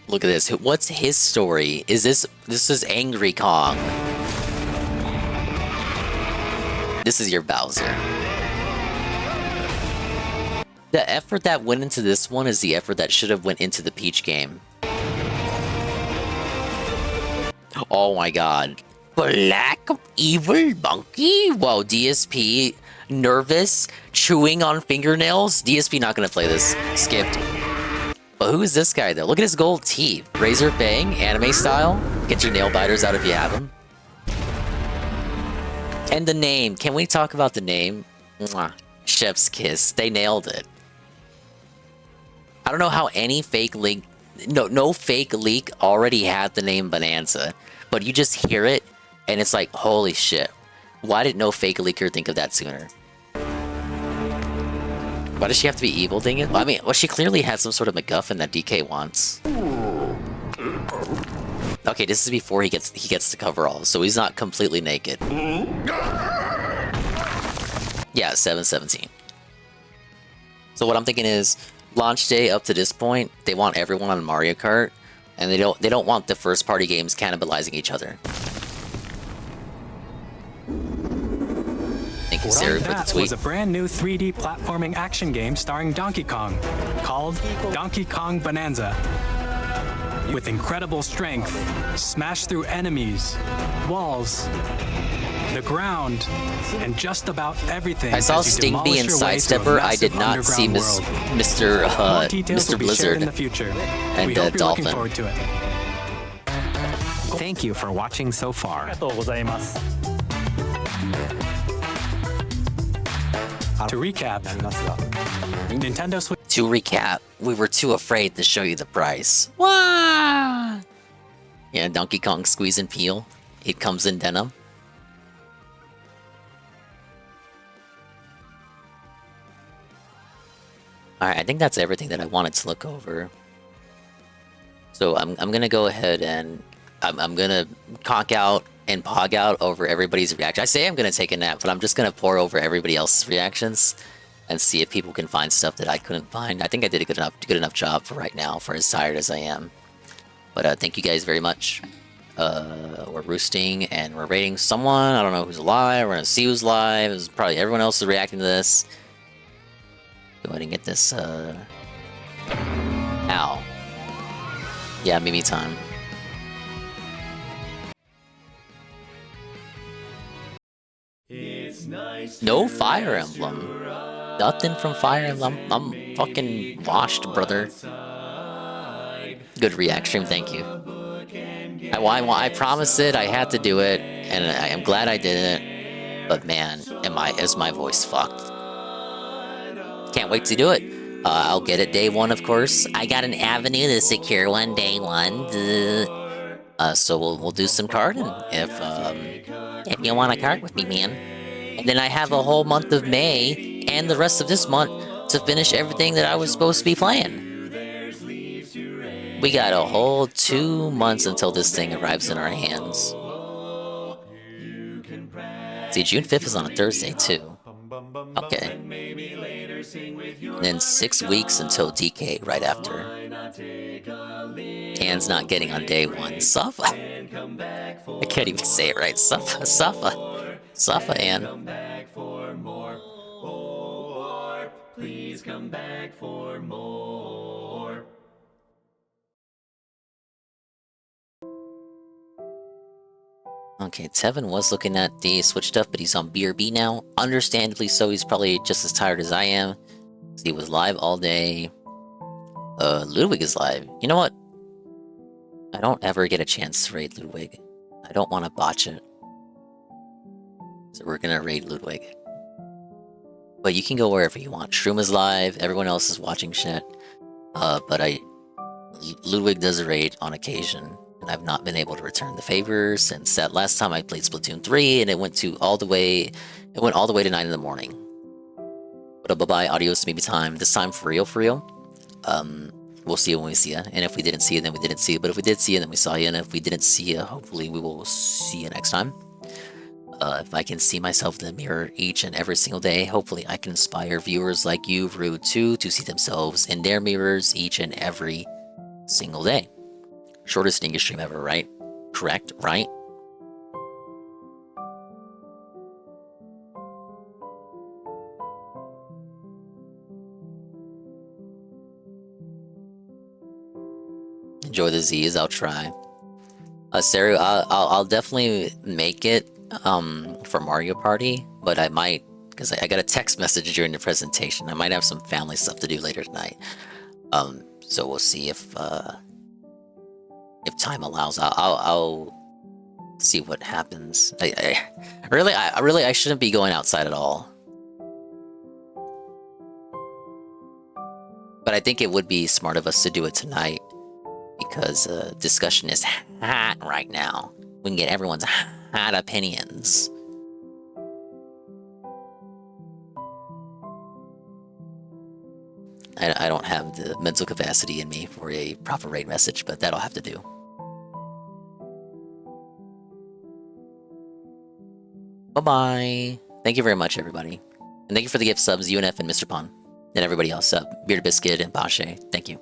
Look at this. What's his story? Is this is Angry Kong? This is your Bowser. The effort that went into this one is the effort that should have went into the Peach game. Oh my god. Black evil monkey? Whoa, DSP nervous, chewing on fingernails? DSP not gonna play this. Skipped. But who is this guy though? Look at his gold teeth. Razor Fang, anime style. Get your nail biters out if you have them. And the name. Can we talk about the name? Mwah. Chef's Kiss. They nailed it. I don't know how any fake leak... No fake leak already had the name Bonanza. But you just hear it, and it's like, holy shit. Why did no fake leaker think of that sooner? Why does she have to be evil, Dingus? Well, I mean, well, she clearly had some sort of MacGuffin that DK wants. Okay, this is before he gets the coverall, so he's not completely naked. Yeah, 7/17. So what I'm thinking is, launch day up to this point, they want everyone on Mario Kart, and they don't want the first party games cannibalizing each other. Thank you, Sarah, for the tweet.
Was a brand new 3D platforming action game starring Donkey Kong, called Donkey Kong Bonanza. With incredible strength, smash through enemies, walls, the ground, and just about everything.
I saw Stingbee and Sidestepper. I did not see Mr. Blizzard
in the future.
And Dolphin.
Looking forward to it.
Thank you for watching so far.
To recap, Nintendo Switch.
To recap, we were too afraid to show you the price. Wah! Yeah, Donkey Kong Squeeze and Peel. It comes in denim. Alright, I think that's everything that I wanted to look over. So I'm gonna go ahead and I'm gonna conk out and pog out over everybody's reaction. I say I'm gonna take a nap, but I'm just gonna pour over everybody else's reactions and see if people can find stuff that I couldn't find. I think I did a good enough job for right now, for as tired as I am. But thank you guys very much. We're roosting and we're rating someone. I don't know who's live. We're gonna see who's live. It's probably everyone else is reacting to this. Go ahead and get this. Ow. Yeah, Mimi time. No Fire Emblem. Nothing from Fire Emblem. I'm fucking washed, brother. Good react stream, thank you. I promised it, I had to do it, and I am glad I did it. But man, is my voice fucked. Can't wait to do it. I'll get it day one, of course. I got an avenue to secure one day one. So we'll do some carding if you want to card with me, man. And then I have a whole month of May and the rest of this month to finish everything that I was supposed to be playing. We got a whole 2 months until this thing arrives in our hands. See, June 5th is on a Thursday, too. Okay. And then 6 weeks until DK right after. Anne's not getting on day one. Suffer. I can't even say it right. Suffer, Anne. Please come back for more. Okay, Tevin was looking at the Switch stuff, but he's on BRB now. Understandably so, he's probably just as tired as I am. He was live all day. Ludwig is live. You know what? I don't ever get a chance to raid Ludwig. I don't want to botch it. So we're gonna raid Ludwig. But you can go wherever you want. Shroom is live, everyone else is watching shit. But Ludwig does a raid on occasion. And I've not been able to return the favor since that last time I played Splatoon 3, and it went all the way to 9 in the morning. But bye-bye, adios, maybe time. This time for real, for real. We'll see you when we see you. And if we didn't see you, then we didn't see you. But if we did see you, then we saw you. And if we didn't see you, hopefully we will see you next time. If I can see myself in the mirror each and every single day, hopefully I can inspire viewers like you, Rude, too, to see themselves in their mirrors each and every single day. Shortest Dingus stream ever, right? Correct, right? Enjoy the Z's, I'll try. Saru, I'll definitely make it for Mario Party, but I might, because I got a text message during the presentation. I might have some family stuff to do later tonight. So we'll see if time allows. I'll see what happens. I shouldn't be going outside at all. But I think it would be smart of us to do it tonight, because discussion is hot right now. We can get everyone's hot opinions. I don't have the mental capacity in me for a proper raid message, but that'll have to do. Bye-bye. Thank you very much, everybody. And thank you for the gift subs, UNF and Mr. Pon. And everybody else, Bearded Biscuit and Bashe. Thank you.